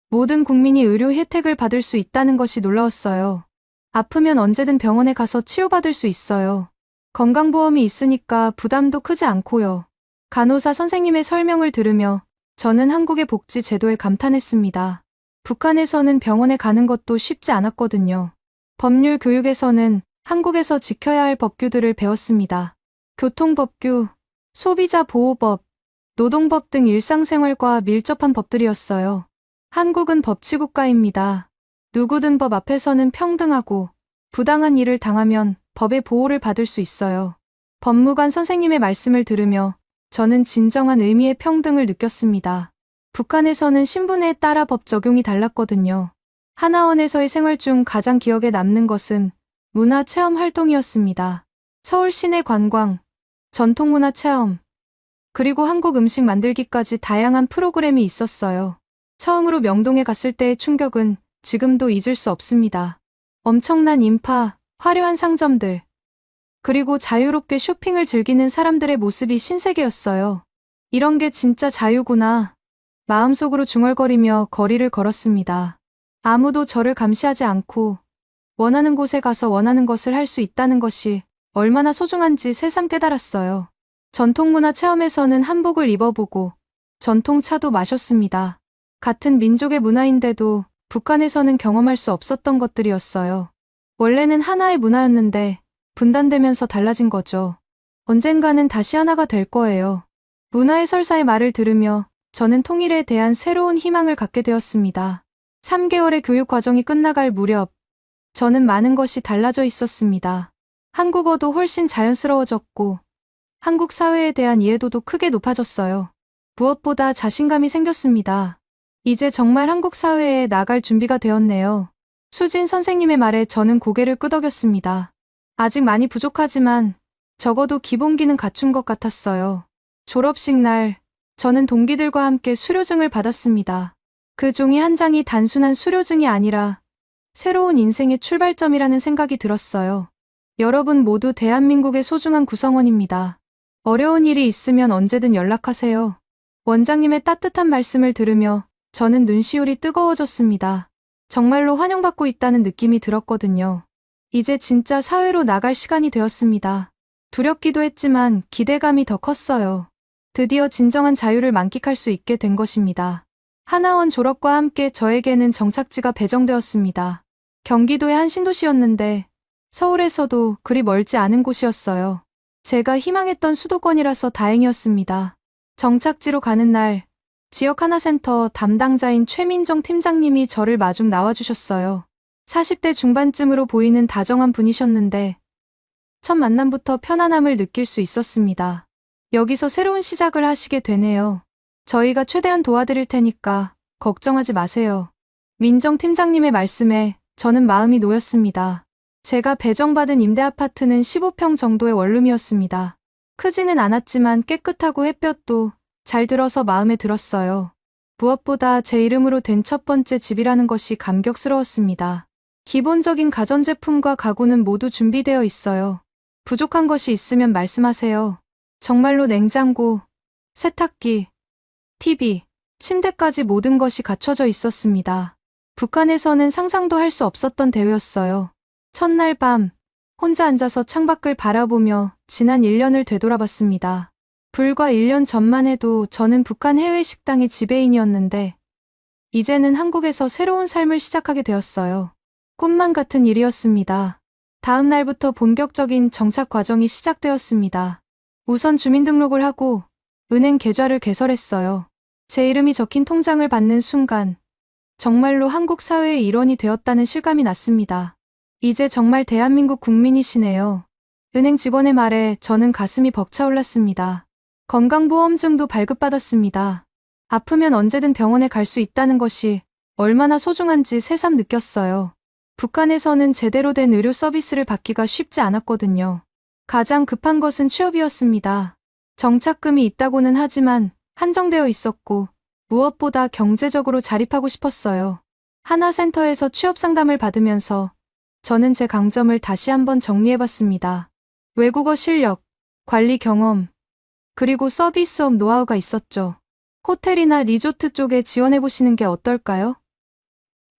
모든 국민이 의료 혜택을 받을 수 있다는 것이 놀라웠어요. 아프면 언제든 병원에 가서 치료받을 수 있어요. 건강보험이 있으니까 부담도 크지 않고요. 간호사 선생님의 설명을 들으며 저는 한국의 복지 제도에 감탄했습니다. 북한에서는 병원에 가는 것도 쉽지 않았거든요. 법률 교육에서는 한국에서 지켜야 할 법규들을 배웠습니다. 교통법규, 소비자보호법, 노동법 등 일상생활과 밀접한 법들이었어요. 한국은 법치국가입니다. 누구든 법 앞에서는 평등하고 부당한 일을 당하면 법의 보호를 받을 수 있어요. 법무관 선생님의 말씀을 들으며 저는 진정한 의미의 평등을 느꼈습니다. 북한에서는 신분에 따라 법 적용이 달랐거든요. 하나원에서의 생활 중 가장 기억에 남는 것은 문화체험 활동이었습니다. 서울 시내 관광, 전통문화 체험, 그리고 한국 음식 만들기까지 다양한 프로그램이 있었어요. 처음으로 명동에 갔을 때의 충격은 지금도 잊을 수 없습니다. 엄청난 인파, 화려한 상점들, 그리고 자유롭게 쇼핑을 즐기는 사람들의 모습이 신세계였어요. 이런 게 진짜 자유구나. 마음속으로 중얼거리며 거리를 걸었습니다. 아무도 저를 감시하지 않고 원하는 곳에 가서 원하는 것을 할 수 있다는 것이 얼마나 소중한지 새삼 깨달았어요. 전통문화 체험에서는 한복을 입어보고 전통차도 마셨습니다. 같은 민족의 문화인데도 북한에서는 경험할 수 없었던 것들이었어요. 원래는 하나의 문화였는데 분단되면서 달라진 거죠. 언젠가는 다시 하나가 될 거예요. 문화의 설사의 말을 들으며 저는 통일에 대한 새로운 희망을 갖게 되었습니다. 3개월의 교육 과정이 끝나갈 무렵 저는 많은 것이 달라져 있었습니다. 한국어도 훨씬 자연스러워졌고 한국 사회에 대한 이해도도 크게 높아졌어요. 무엇보다 자신감이 생겼습니다. 이제 정말 한국 사회에 나갈 준비가 되었네요. 수진 선생님의 말에 저는 고개를 끄덕였습니다. 아직 많이 부족하지만 적어도 기본기는 갖춘 것 같았어요. 졸업식 날, 저는 동기들과 함께 수료증을 받았습니다. 그 종이 한 장이 단순한 수료증이 아니라 새로운 인생의 출발점이라는 생각이 들었어요. 여러분 모두 대한민국의 소중한 구성원입니다. 어려운 일이 있으면 언제든 연락하세요. 원장님의 따뜻한 말씀을 들으며 저는 눈시울이 뜨거워졌습니다. 정말로 환영받고 있다는 느낌이 들었거든요. 이제 진짜 사회로 나갈 시간이 되었습니다. 두렵기도 했지만 기대감이 더 컸어요. 드디어 진정한 자유를 만끽할 수 있게 된 것입니다. 하나원 졸업과 함께 저에게는 정착지가 배정되었습니다. 경기도의 한 신도시였는데 서울에서도 그리 멀지 않은 곳이었어요. 제가 희망했던 수도권이라서 다행이었습니다. 정착지로 가는 날, 지역 하나센터 담당자인 최민정 팀장님이 저를 마중 나와주셨어요. 40대 중반쯤으로 보이는 다정한 분이셨는데 첫 만남부터 편안함을 느낄 수 있었습니다. 여기서 새로운 시작을 하시게 되네요. 저희가 최대한 도와드릴 테니까 걱정하지 마세요. 민정 팀장님의 말씀에 저는 마음이 놓였습니다. 제가 배정받은 임대 아파트는 15평 정도의 원룸이었습니다. 크지는 않았지만 깨끗하고 햇볕도 잘 들어서 마음에 들었어요. 무엇보다 제 이름으로 된 첫 번째 집이라는 것이 감격스러웠습니다. 기본적인 가전제품과 가구는 모두 준비되어 있어요. 부족한 것이 있으면 말씀하세요. 정말로 냉장고, 세탁기, TV, 침대까지 모든 것이 갖춰져 있었습니다. 북한에서는 상상도 할 수 없었던 대우였어요. 첫날 밤, 혼자 앉아서 창밖을 바라보며 지난 1년을 되돌아봤습니다. 불과 1년 전만 해도 저는 북한 해외 식당의 지배인이었는데 이제는 한국에서 새로운 삶을 시작하게 되었어요. 꿈만 같은 일이었습니다. 다음 날부터 본격적인 정착 과정이 시작되었습니다. 우선 주민등록을 하고 은행 계좌를 개설했어요. 제 이름이 적힌 통장을 받는 순간 정말로 한국 사회의 일원이 되었다는 실감이 났습니다. 이제 정말 대한민국 국민이시네요. 은행 직원의 말에 저는 가슴이 벅차올랐습니다. 건강보험증도 발급받았습니다. 아프면 언제든 병원에 갈 수 있다는 것이 얼마나 소중한지 새삼 느꼈어요. 북한에서는 제대로 된 의료 서비스를 받기가 쉽지 않았거든요. 가장 급한 것은 취업이었습니다. 정착금이 있다고는 하지만 한정되어 있었고 무엇보다 경제적으로 자립하고 싶었어요. 하나센터에서 취업 상담을 받으면서 저는 제 강점을 다시 한번 정리해봤습니다. 외국어 실력, 관리 경험, 그리고 서비스업 노하우가 있었죠. 호텔이나 리조트 쪽에 지원해보시는 게 어떨까요?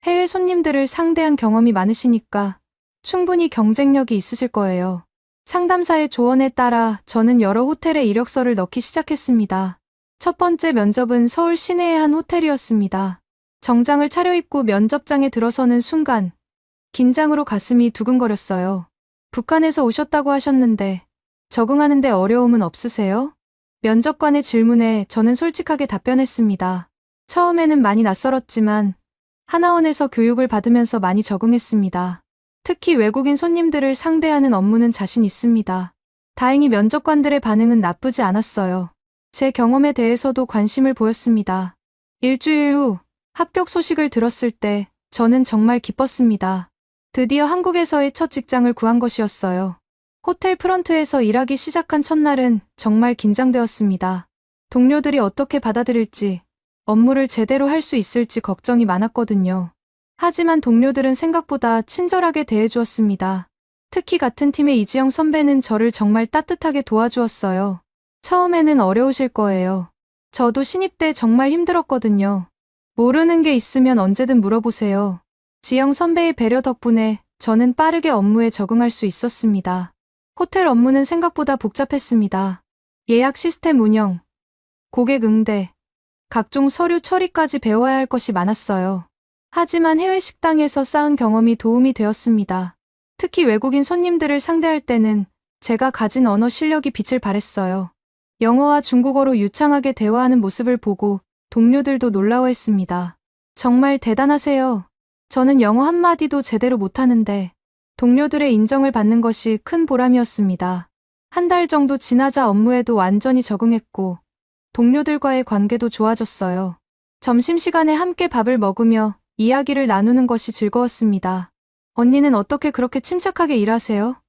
해외 손님들을 상대한 경험이 많으시니까 충분히 경쟁력이 있으실 거예요. 상담사의 조언에 따라 저는 여러 호텔에 이력서를 넣기 시작했습니다. 첫 번째 면접은 서울 시내의 한 호텔이었습니다. 정장을 차려입고 면접장에 들어서는 순간 긴장으로 가슴이 두근거렸어요. 북한에서 오셨다고 하셨는데 적응하는데 어려움은 없으세요? 면접관의 질문에 저는 솔직하게 답변했습니다. 처음에는 많이 낯설었지만 하나원에서 교육을 받으면서 많이 적응했습니다. 특히 외국인 손님들을 상대하는 업무는 자신 있습니다. 다행히 면접관들의 반응은 나쁘지 않았어요. 제 경험에 대해서도 관심을 보였습니다. 일주일 후 합격 소식을 들었을 때 저는 정말 기뻤습니다. 드디어 한국에서의 첫 직장을 구한 것이었어요. 호텔 프런트에서 일하기 시작한 첫날은 정말 긴장되었습니다. 동료들이 어떻게 받아들일지, 업무를 제대로 할 수 있을지 걱정이 많았거든요. 하지만 동료들은 생각보다 친절하게 대해주었습니다. 특히 같은 팀의 이지영 선배는 저를 정말 따뜻하게 도와주었어요. 처음에는 어려우실 거예요. 저도 신입 때 정말 힘들었거든요. 모르는 게 있으면 언제든 물어보세요. 지영 선배의 배려 덕분에 저는 빠르게 업무에 적응할 수 있었습니다. 호텔 업무는 생각보다 복잡했습니다. 예약 시스템 운영, 고객 응대, 각종 서류 처리까지 배워야 할 것이 많았어요. 하지만 해외 식당에서 쌓은 경험이 도움이 되었습니다. 특히 외국인 손님들을 상대할 때는 제가 가진 언어 실력이 빛을 발했어요. 영어와 중국어로 유창하게 대화하는 모습을 보고 동료들도 놀라워했습니다. 정말 대단하세요. 저는 영어 한마디도 제대로 못하는데 동료들의 인정을 받는 것이 큰 보람이었습니다. 한 달 정도 지나자 업무에도 완전히 적응했고 동료들과의 관계도 좋아졌어요. 점심시간에 함께 밥을 먹으며 이야기를 나누는 것이 즐거웠습니다. 언니는 어떻게 그렇게 침착하게 일하세요?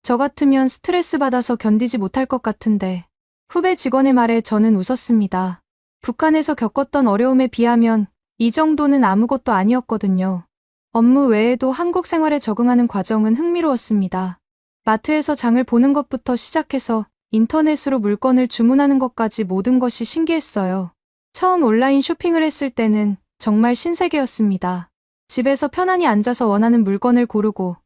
저 같으면 스트레스 받아서 견디지 못할 것 같은데. 후배 직원의 말에 저는 웃었습니다. 북한에서 겪었던 어려움에 비하면 이 정도는 아무것도 아니었거든요. 업무 외에도 한국 생활에 적응하는 과정은 흥미로웠습니다. 마트에서 장을 보는 것부터 시작해서 인터넷으로 물건을 주문하는 것까지 모든 것이 신기했어요. 처음 온라인 쇼핑을 했을 때는 정말 신세계였습니다. 집에서 편안히 앉아서 원하는 물건을 고르고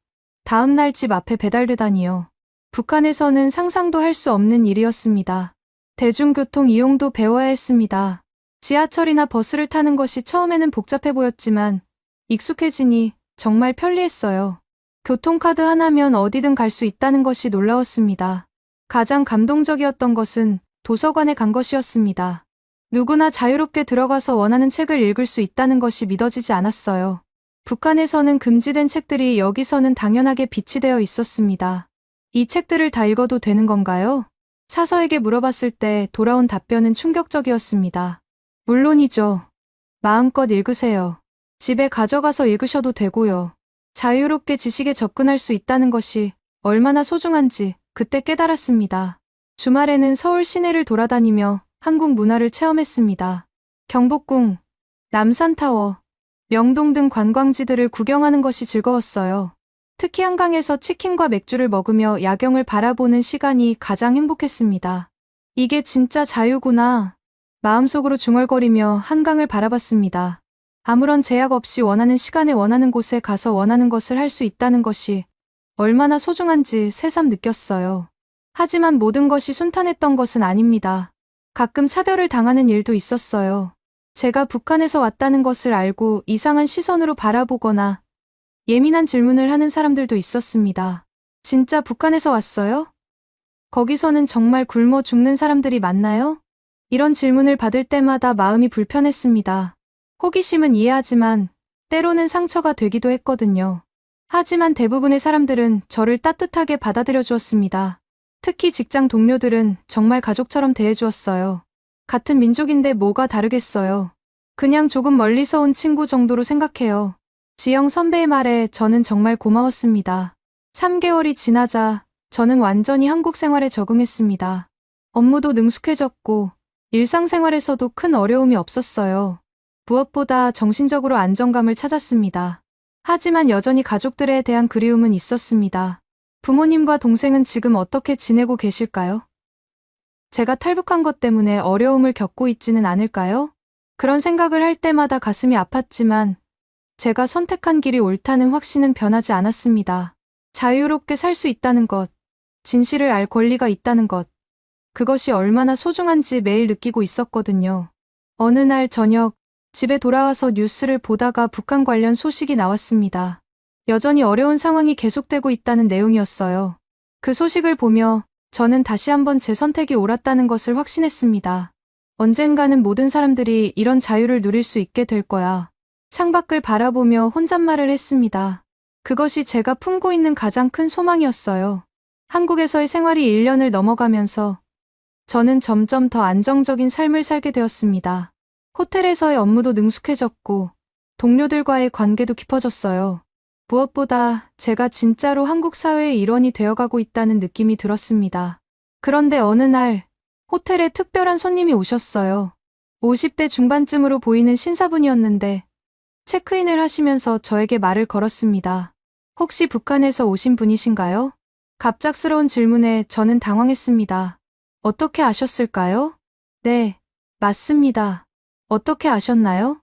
다음날 집 앞에 배달되다니요. 북한에서는 상상도 할 수 없는 일이었습니다. 대중교통 이용도 배워야 했습니다. 지하철이나 버스를 타는 것이 처음에는 복잡해 보였지만 익숙해지니 정말 편리했어요. 교통카드 하나면 어디든 갈 수 있다는 것이 놀라웠습니다. 가장 감동적이었던 것은 도서관에 간 것이었습니다. 누구나 자유롭게 들어가서 원하는 책을 읽을 수 있다는 것이 믿어지지 않았어요. 북한에서는 금지된 책들이 여기서는 당연하게 비치되어 있었습니다. 이 책들을 다 읽어도 되는 건가요? 사서에게 물어봤을 때 돌아온 답변은 충격적이었습니다. 물론이죠. 마음껏 읽으세요. 집에 가져가서 읽으셔도 되고요. 자유롭게 지식에 접근할 수 있다는 것이 얼마나 소중한지 그때 깨달았습니다. 주말에는 서울 시내를 돌아다니며 한국 문화를 체험했습니다. 경복궁, 남산타워, 명동 등 관광지들을 구경하는 것이 즐거웠어요. 특히 한강에서 치킨과 맥주를 먹으며 야경을 바라보는 시간이 가장 행복했습니다. 이게 진짜 자유구나. 마음속으로 중얼거리며 한강을 바라봤습니다. 아무런 제약 없이 원하는 시간에 원하는 곳에 가서 원하는 것을 할 수 있다는 것이 얼마나 소중한지 새삼 느꼈어요. 하지만 모든 것이 순탄했던 것은 아닙니다. 가끔 차별을 당하는 일도 있었어요. 제가 북한에서 왔다는 것을 알고 이상한 시선으로 바라보거나 예민한 질문을 하는 사람들도 있었습니다. 진짜 북한에서 왔어요? 거기서는 정말 굶어 죽는 사람들이 많나요? 이런 질문을 받을 때마다 마음이 불편했습니다. 호기심은 이해하지만 때로는 상처가 되기도 했거든요. 하지만 대부분의 사람들은 저를 따뜻하게 받아들여 주었습니다. 특히 직장 동료들은 정말 가족처럼 대해주었어요. 같은 민족인데 뭐가 다르겠어요. 그냥 조금 멀리서 온 친구 정도로 생각해요. 지영 선배의 말에 저는 정말 고마웠습니다. 3개월이 지나자 저는 완전히 한국 생활에 적응했습니다. 업무도 능숙해졌고 일상생활에서도 큰 어려움이 없었어요. 무엇보다 정신적으로 안정감을 찾았습니다. 하지만 여전히 가족들에 대한 그리움은 있었습니다. 부모님과 동생은 지금 어떻게 지내고 계실까요? 제가 탈북한 것 때문에 어려움을 겪고 있지는 않을까요? 그런 생각을 할 때마다 가슴이 아팠지만 제가 선택한 길이 옳다는 확신은 변하지 않았습니다. 자유롭게 살 수 있다는 것, 진실을 알 권리가 있다는 것, 그것이 얼마나 소중한지 매일 느끼고 있었거든요. 어느 날 저녁, 집에 돌아와서 뉴스를 보다가 북한 관련 소식이 나왔습니다. 여전히 어려운 상황이 계속되고 있다는 내용이었어요. 그 소식을 보며 저는 다시 한번 제 선택이 옳았다는 것을 확신했습니다. 언젠가는 모든 사람들이 이런 자유를 누릴 수 있게 될 거야. 창밖을 바라보며 혼잣말을 했습니다. 그것이 제가 품고 있는 가장 큰 소망이었어요. 한국에서의 생활이 1년을 넘어가면서 저는 점점 더 안정적인 삶을 살게 되었습니다. 호텔에서의 업무도 능숙해졌고 동료들과의 관계도 깊어졌어요. 무엇보다 제가 진짜로 한국 사회의 일원이 되어가고 있다는 느낌이 들었습니다. 그런데 어느 날 호텔에 특별한 손님이 오셨어요. 50대 중반쯤으로 보이는 신사분이었는데 체크인을 하시면서 저에게 말을 걸었습니다. 혹시 북한에서 오신 분이신가요? 갑작스러운 질문에 저는 당황했습니다. 어떻게 아셨을까요? 네, 맞습니다. 어떻게 아셨나요?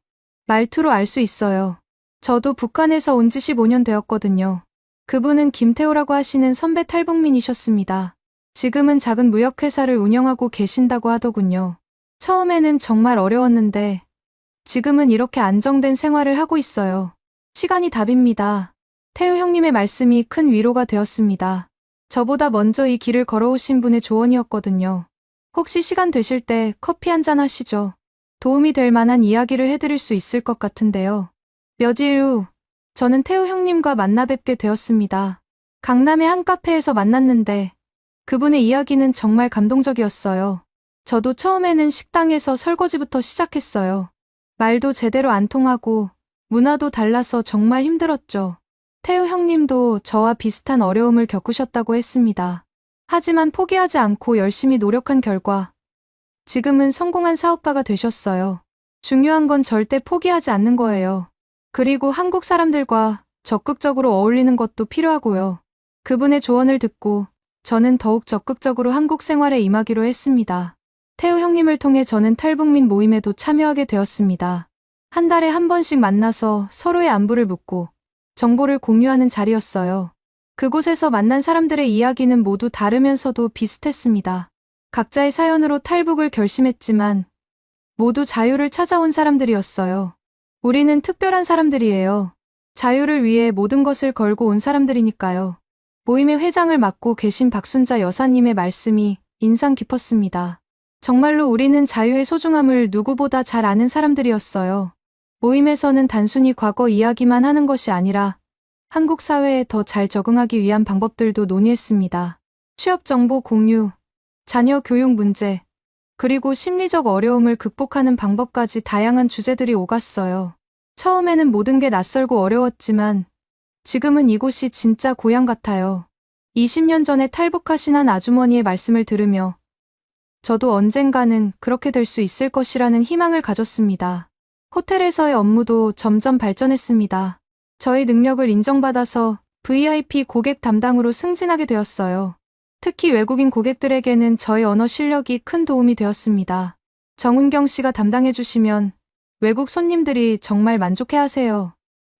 말투로 알 수 있어요. 저도 북한에서 온 지 15년 되었거든요. 그분은 김태호라고 하시는 선배 탈북민이셨습니다. 지금은 작은 무역회사를 운영하고 계신다고 하더군요. 처음에는 정말 어려웠는데 지금은 이렇게 안정된 생활을 하고 있어요. 시간이 답입니다. 태우 형님의 말씀이 큰 위로가 되었습니다. 저보다 먼저 이 길을 걸어오신 분의 조언이었거든요. 혹시 시간 되실 때 커피 한잔 하시죠. 도움이 될 만한 이야기를 해드릴 수 있을 것 같은데요. 며칠 후 저는 태우 형님과 만나 뵙게 되었습니다. 강남의 한 카페에서 만났는데 그분의 이야기는 정말 감동적이었어요. 저도 처음에는 식당에서 설거지부터 시작했어요. 말도 제대로 안 통하고 문화도 달라서 정말 힘들었죠. 태우 형님도 저와 비슷한 어려움을 겪으셨다고 했습니다. 하지만 포기하지 않고 열심히 노력한 결과 지금은 성공한 사업가가 되셨어요. 중요한 건 절대 포기하지 않는 거예요. 그리고 한국 사람들과 적극적으로 어울리는 것도 필요하고요. 그분의 조언을 듣고 저는 더욱 적극적으로 한국 생활에 임하기로 했습니다. 태우 형님을 통해 저는 탈북민 모임에도 참여하게 되었습니다. 한 달에 한 번씩 만나서 서로의 안부를 묻고 정보를 공유하는 자리였어요. 그곳에서 만난 사람들의 이야기는 모두 다르면서도 비슷했습니다. 각자의 사연으로 탈북을 결심했지만 모두 자유를 찾아온 사람들이었어요. 우리는 특별한 사람들이에요. 자유를 위해 모든 것을 걸고 온 사람들이니까요. 모임의 회장을 맡고 계신 박순자 여사님의 말씀이 인상 깊었습니다. 정말로 우리는 자유의 소중함을 누구보다 잘 아는 사람들이었어요. 모임에서는 단순히 과거 이야기만 하는 것이 아니라 한국 사회에 더 잘 적응하기 위한 방법들도 논의했습니다. 취업 정보 공유, 자녀 교육 문제, 그리고 심리적 어려움을 극복하는 방법까지 다양한 주제들이 오갔어요. 처음에는 모든 게 낯설고 어려웠지만 지금은 이곳이 진짜 고향 같아요. 20년 전에 탈북하신 한 아주머니의 말씀을 들으며 저도 언젠가는 그렇게 될 수 있을 것이라는 희망을 가졌습니다. 호텔에서의 업무도 점점 발전했습니다. 저의 능력을 인정받아서 VIP 고객 담당으로 승진하게 되었어요. 특히 외국인 고객들에게는 저의 언어 실력이 큰 도움이 되었습니다. 정은경 씨가 담당해주시면 외국 손님들이 정말 만족해하세요.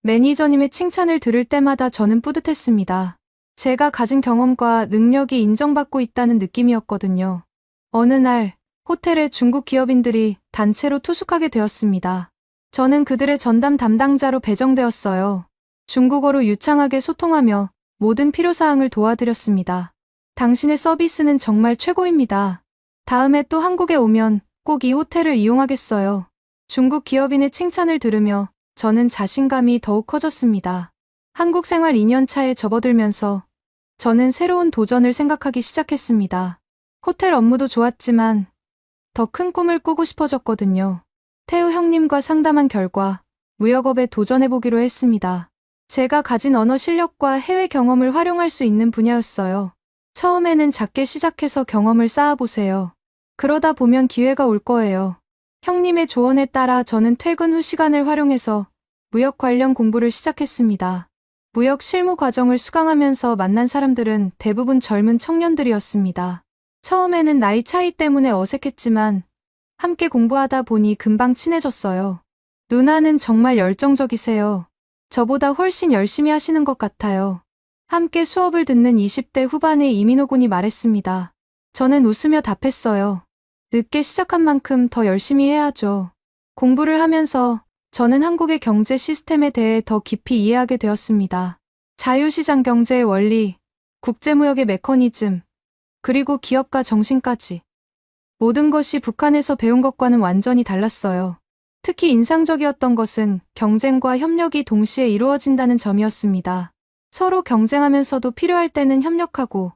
매니저님의 칭찬을 들을 때마다 저는 뿌듯했습니다. 제가 가진 경험과 능력이 인정받고 있다는 느낌이었거든요. 어느 날 호텔에 중국 기업인들이 단체로 투숙하게 되었습니다. 저는 그들의 전담 담당자로 배정되었어요. 중국어로 유창하게 소통하며 모든 필요사항을 도와드렸습니다. 당신의 서비스는 정말 최고입니다. 다음에 또 한국에 오면 꼭 이 호텔을 이용하겠어요. 중국 기업인의 칭찬을 들으며 저는 자신감이 더욱 커졌습니다. 한국 생활 2년 차에 접어들면서 저는 새로운 도전을 생각하기 시작했습니다. 호텔 업무도 좋았지만 더 큰 꿈을 꾸고 싶어졌거든요. 태우 형님과 상담한 결과 무역업에 도전해보기로 했습니다. 제가 가진 언어 실력과 해외 경험을 활용할 수 있는 분야였어요. 처음에는 작게 시작해서 경험을 쌓아보세요. 그러다 보면 기회가 올 거예요. 형님의 조언에 따라 저는 퇴근 후 시간을 활용해서 무역 관련 공부를 시작했습니다. 무역 실무 과정을 수강하면서 만난 사람들은 대부분 젊은 청년들이었습니다. 처음에는 나이 차이 때문에 어색했지만 함께 공부하다 보니 금방 친해졌어요. 누나는 정말 열정적이세요. 저보다 훨씬 열심히 하시는 것 같아요. 함께 수업을 듣는 20대 후반의 이민호 군이 말했습니다. 저는 웃으며 답했어요. 늦게 시작한 만큼 더 열심히 해야죠. 공부를 하면서 저는 한국의 경제 시스템에 대해 더 깊이 이해하게 되었습니다. 자유시장 경제의 원리, 국제무역의 메커니즘, 그리고 기업가 정신까지. 모든 것이 북한에서 배운 것과는 완전히 달랐어요. 특히 인상적이었던 것은 경쟁과 협력이 동시에 이루어진다는 점이었습니다. 서로 경쟁하면서도 필요할 때는 협력하고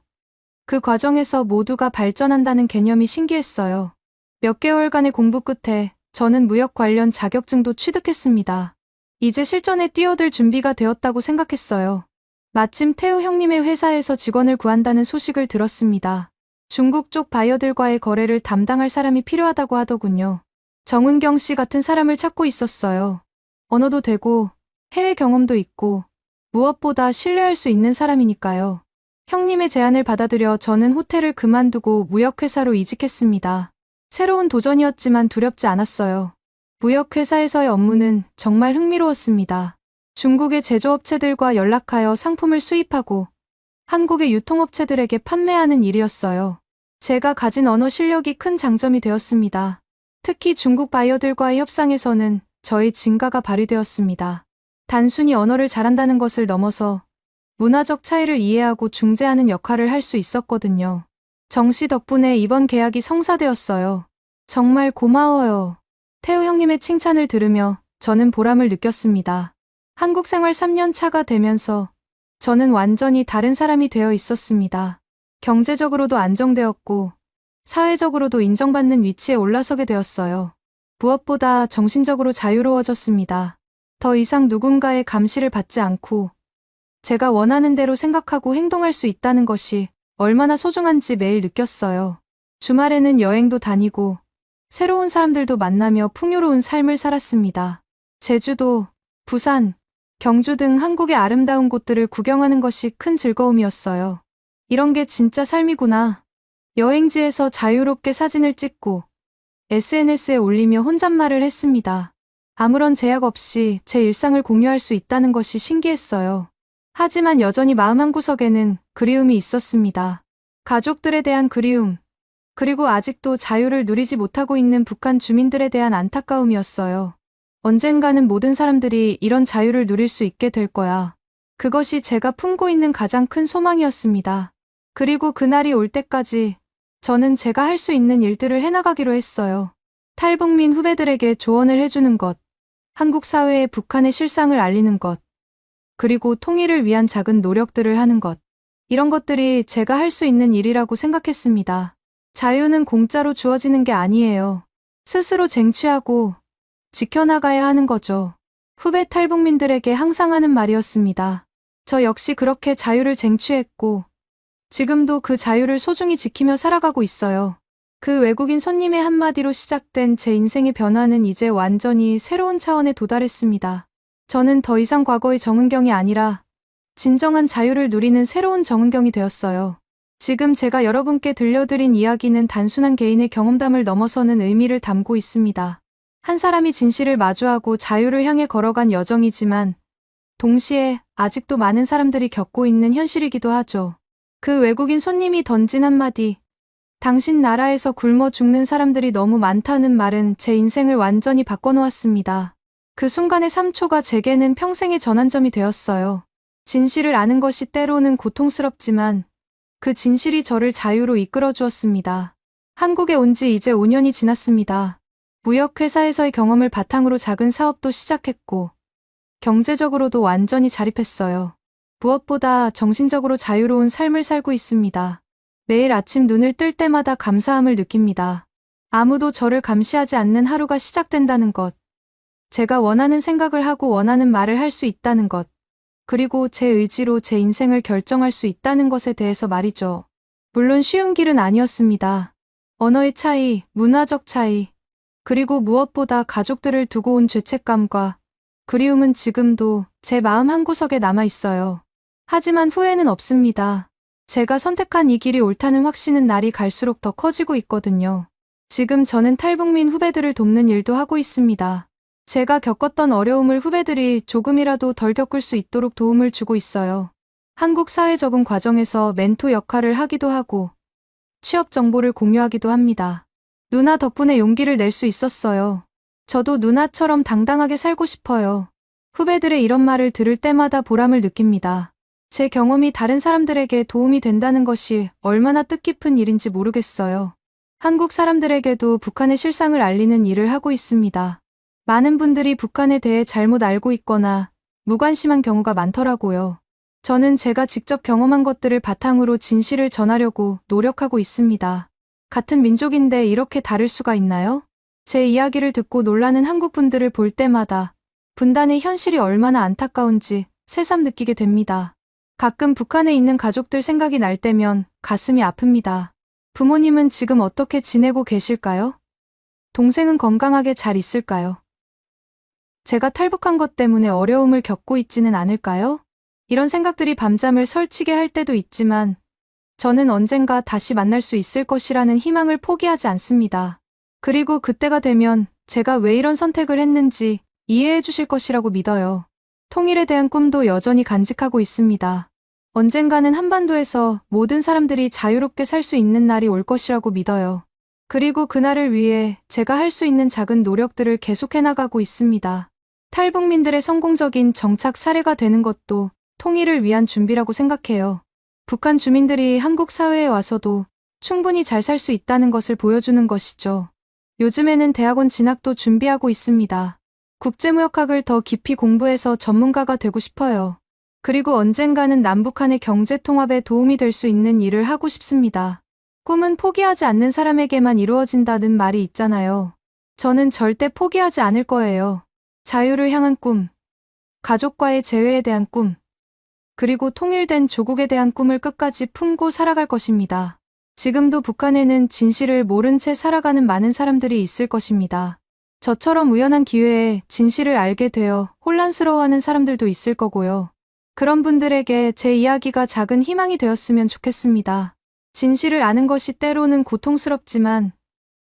그 과정에서 모두가 발전한다는 개념이 신기했어요. 몇 개월간의 공부 끝에 저는 무역 관련 자격증도 취득했습니다. 이제 실전에 뛰어들 준비가 되었다고 생각했어요. 마침 태우 형님의 회사에서 직원을 구한다는 소식을 들었습니다. 중국 쪽 바이어들과의 거래를 담당할 사람이 필요하다고 하더군요. 정은경 씨 같은 사람을 찾고 있었어요. 언어도 되고 해외 경험도 있고 무엇보다 신뢰할 수 있는 사람이니까요. 형님의 제안을 받아들여 저는 호텔을 그만두고 무역회사로 이직했습니다. 새로운 도전이었지만 두렵지 않았어요. 무역회사에서의 업무는 정말 흥미로웠습니다. 중국의 제조업체들과 연락하여 상품을 수입하고 한국의 유통업체들에게 판매하는 일이었어요. 제가 가진 언어 실력이 큰 장점이 되었습니다. 특히 중국 바이어들과의 협상에서는 저의 진가가 발휘되었습니다. 단순히 언어를 잘한다는 것을 넘어서 문화적 차이를 이해하고 중재하는 역할을 할 수 있었거든요. 정 씨 덕분에 이번 계약이 성사되었어요. 정말 고마워요. 태우 형님의 칭찬을 들으며 저는 보람을 느꼈습니다. 한국 생활 3년 차가 되면서 저는 완전히 다른 사람이 되어 있었습니다. 경제적으로도 안정되었고 사회적으로도 인정받는 위치에 올라서게 되었어요. 무엇보다 정신적으로 자유로워졌습니다. 더 이상 누군가의 감시를 받지 않고 제가 원하는 대로 생각하고 행동할 수 있다는 것이 얼마나 소중한지 매일 느꼈어요. 주말에는 여행도 다니고 새로운 사람들도 만나며 풍요로운 삶을 살았습니다. 제주도, 부산, 경주 등 한국의 아름다운 곳들을 구경하는 것이 큰 즐거움이었어요. 이런 게 진짜 삶이구나. 여행지에서 자유롭게 사진을 찍고 SNS에 올리며 혼잣말을 했습니다. 아무런 제약 없이 제 일상을 공유할 수 있다는 것이 신기했어요. 하지만 여전히 마음 한구석에는 그리움이 있었습니다. 가족들에 대한 그리움, 그리고 아직도 자유를 누리지 못하고 있는 북한 주민들에 대한 안타까움이었어요. 언젠가는 모든 사람들이 이런 자유를 누릴 수 있게 될 거야. 그것이 제가 품고 있는 가장 큰 소망이었습니다. 그리고 그날이 올 때까지 저는 제가 할 수 있는 일들을 해나가기로 했어요. 탈북민 후배들에게 조언을 해주는 것, 한국 사회에 북한의 실상을 알리는 것, 그리고 통일을 위한 작은 노력들을 하는 것. 이런 것들이 제가 할 수 있는 일이라고 생각했습니다. 자유는 공짜로 주어지는 게 아니에요. 스스로 쟁취하고 지켜나가야 하는 거죠. 후배 탈북민들에게 항상 하는 말이었습니다. 저 역시 그렇게 자유를 쟁취했고 지금도 그 자유를 소중히 지키며 살아가고 있어요. 그 외국인 손님의 한마디로 시작된 제 인생의 변화는 이제 완전히 새로운 차원에 도달했습니다. 저는 더 이상 과거의 정은경이 아니라 진정한 자유를 누리는 새로운 정은경이 되었어요. 지금 제가 여러분께 들려드린 이야기는 단순한 개인의 경험담을 넘어서는 의미를 담고 있습니다. 한 사람이 진실을 마주하고 자유를 향해 걸어간 여정이지만 동시에 아직도 많은 사람들이 겪고 있는 현실이기도 하죠. 그 외국인 손님이 던진 한마디, 당신 나라에서 굶어 죽는 사람들이 너무 많다는 말은 제 인생을 완전히 바꿔놓았습니다. 그 순간의 3초가 제게는 평생의 전환점이 되었어요. 진실을 아는 것이 때로는 고통스럽지만 그 진실이 저를 자유로 이끌어 주었습니다. 한국에 온 지 이제 5년이 지났습니다. 무역회사에서의 경험을 바탕으로 작은 사업도 시작했고 경제적으로도 완전히 자립했어요. 무엇보다 정신적으로 자유로운 삶을 살고 있습니다. 매일 아침 눈을 뜰 때마다 감사함을 느낍니다. 아무도 저를 감시하지 않는 하루가 시작된다는 것. 제가 원하는 생각을 하고 원하는 말을 할 수 있다는 것. 그리고 제 의지로 제 인생을 결정할 수 있다는 것에 대해서 말이죠. 물론 쉬운 길은 아니었습니다. 언어의 차이, 문화적 차이, 그리고 무엇보다 가족들을 두고 온 죄책감과 그리움은 지금도 제 마음 한구석에 남아 있어요. 하지만 후회는 없습니다. 제가 선택한 이 길이 옳다는 확신은 날이 갈수록 더 커지고 있거든요. 지금 저는 탈북민 후배들을 돕는 일도 하고 있습니다. 제가 겪었던 어려움을 후배들이 조금이라도 덜 겪을 수 있도록 도움을 주고 있어요. 한국 사회 적응 과정에서 멘토 역할을 하기도 하고 취업 정보를 공유하기도 합니다. 누나 덕분에 용기를 낼 수 있었어요. 저도 누나처럼 당당하게 살고 싶어요. 후배들의 이런 말을 들을 때마다 보람을 느낍니다. 제 경험이 다른 사람들에게 도움이 된다는 것이 얼마나 뜻깊은 일인지 모르겠어요. 한국 사람들에게도 북한의 실상을 알리는 일을 하고 있습니다. 많은 분들이 북한에 대해 잘못 알고 있거나 무관심한 경우가 많더라고요. 저는 제가 직접 경험한 것들을 바탕으로 진실을 전하려고 노력하고 있습니다. 같은 민족인데 이렇게 다를 수가 있나요? 제 이야기를 듣고 놀라는 한국 분들을 볼 때마다 분단의 현실이 얼마나 안타까운지 새삼 느끼게 됩니다. 가끔 북한에 있는 가족들 생각이 날 때면 가슴이 아픕니다. 부모님은 지금 어떻게 지내고 계실까요? 동생은 건강하게 잘 있을까요? 제가 탈북한 것 때문에 어려움을 겪고 있지는 않을까요? 이런 생각들이 밤잠을 설치게 할 때도 있지만 저는 언젠가 다시 만날 수 있을 것이라는 희망을 포기하지 않습니다. 그리고 그때가 되면 제가 왜 이런 선택을 했는지 이해해 주실 것이라고 믿어요. 통일에 대한 꿈도 여전히 간직하고 있습니다. 언젠가는 한반도에서 모든 사람들이 자유롭게 살 수 있는 날이 올 것이라고 믿어요. 그리고 그날을 위해 제가 할 수 있는 작은 노력들을 계속해 나가고 있습니다. 탈북민들의 성공적인 정착 사례가 되는 것도 통일을 위한 준비라고 생각해요. 북한 주민들이 한국 사회에 와서도 충분히 잘 살 수 있다는 것을 보여주는 것이죠. 요즘에는 대학원 진학도 준비하고 있습니다. 국제무역학을 더 깊이 공부해서 전문가가 되고 싶어요. 그리고 언젠가는 남북한의 경제통합에 도움이 될 수 있는 일을 하고 싶습니다. 꿈은 포기하지 않는 사람에게만 이루어진다는 말이 있잖아요. 저는 절대 포기하지 않을 거예요. 자유를 향한 꿈, 가족과의 재회에 대한 꿈, 그리고 통일된 조국에 대한 꿈을 끝까지 품고 살아갈 것입니다. 지금도 북한에는 진실을 모른 채 살아가는 많은 사람들이 있을 것입니다. 저처럼 우연한 기회에 진실을 알게 되어 혼란스러워하는 사람들도 있을 거고요. 그런 분들에게 제 이야기가 작은 희망이 되었으면 좋겠습니다. 진실을 아는 것이 때로는 고통스럽지만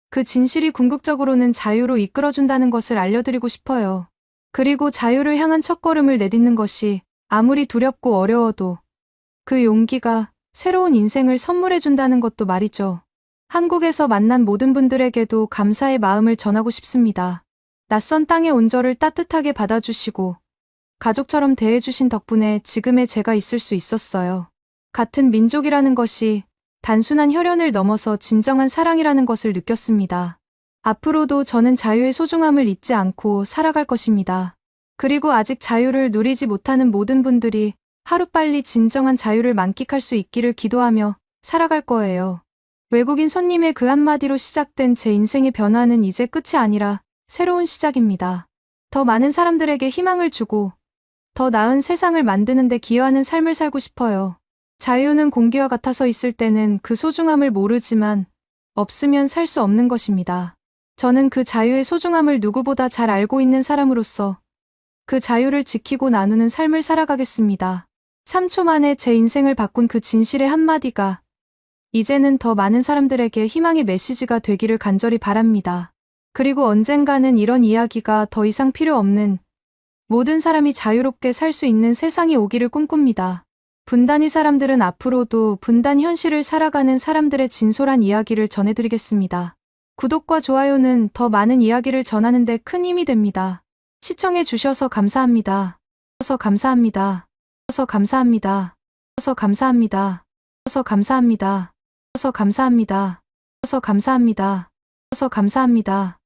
그 진실이 궁극적으로는 자유로 이끌어준다는 것을 알려드리고 싶어요. 그리고 자유를 향한 첫걸음을 내딛는 것이 아무리 두렵고 어려워도 그 용기가 새로운 인생을 선물해준다는 것도 말이죠. 한국에서 만난 모든 분들에게도 감사의 마음을 전하고 싶습니다. 낯선 땅에 온 저를 따뜻하게 받아주시고 가족처럼 대해주신 덕분에 지금의 제가 있을 수 있었어요. 같은 민족이라는 것이 단순한 혈연을 넘어서 진정한 사랑이라는 것을 느꼈습니다. 앞으로도 저는 자유의 소중함을 잊지 않고 살아갈 것입니다. 그리고 아직 자유를 누리지 못하는 모든 분들이 하루빨리 진정한 자유를 만끽할 수 있기를 기도하며 살아갈 거예요. 외국인 손님의 그 한마디로 시작된 제 인생의 변화는 이제 끝이 아니라 새로운 시작입니다. 더 많은 사람들에게 희망을 주고 더 나은 세상을 만드는 데 기여하는 삶을 살고 싶어요. 자유는 공기와 같아서 있을 때는 그 소중함을 모르지만 없으면 살 수 없는 것입니다. 저는 그 자유의 소중함을 누구보다 잘 알고 있는 사람으로서 그 자유를 지키고 나누는 삶을 살아가겠습니다. 3초 만에 제 인생을 바꾼 그 진실의 한마디가 이제는 더 많은 사람들에게 희망의 메시지가 되기를 간절히 바랍니다. 그리고 언젠가는 이런 이야기가 더 이상 필요 없는 모든 사람이 자유롭게 살 수 있는 세상이 오기를 꿈꿉니다. 분단위 사람들은 앞으로도 분단 현실을 살아가는 사람들의 진솔한 이야기를 전해드리겠습니다. 구독과 좋아요는 더 많은 이야기를 전하는 데 큰 힘이 됩니다. 시청해 주셔서 감사합니다. 감사합니다. 감사합니다. 감사합니다. 감사합니다. 감사합니다. 감사합니다. 감사합니다. 감사합니다.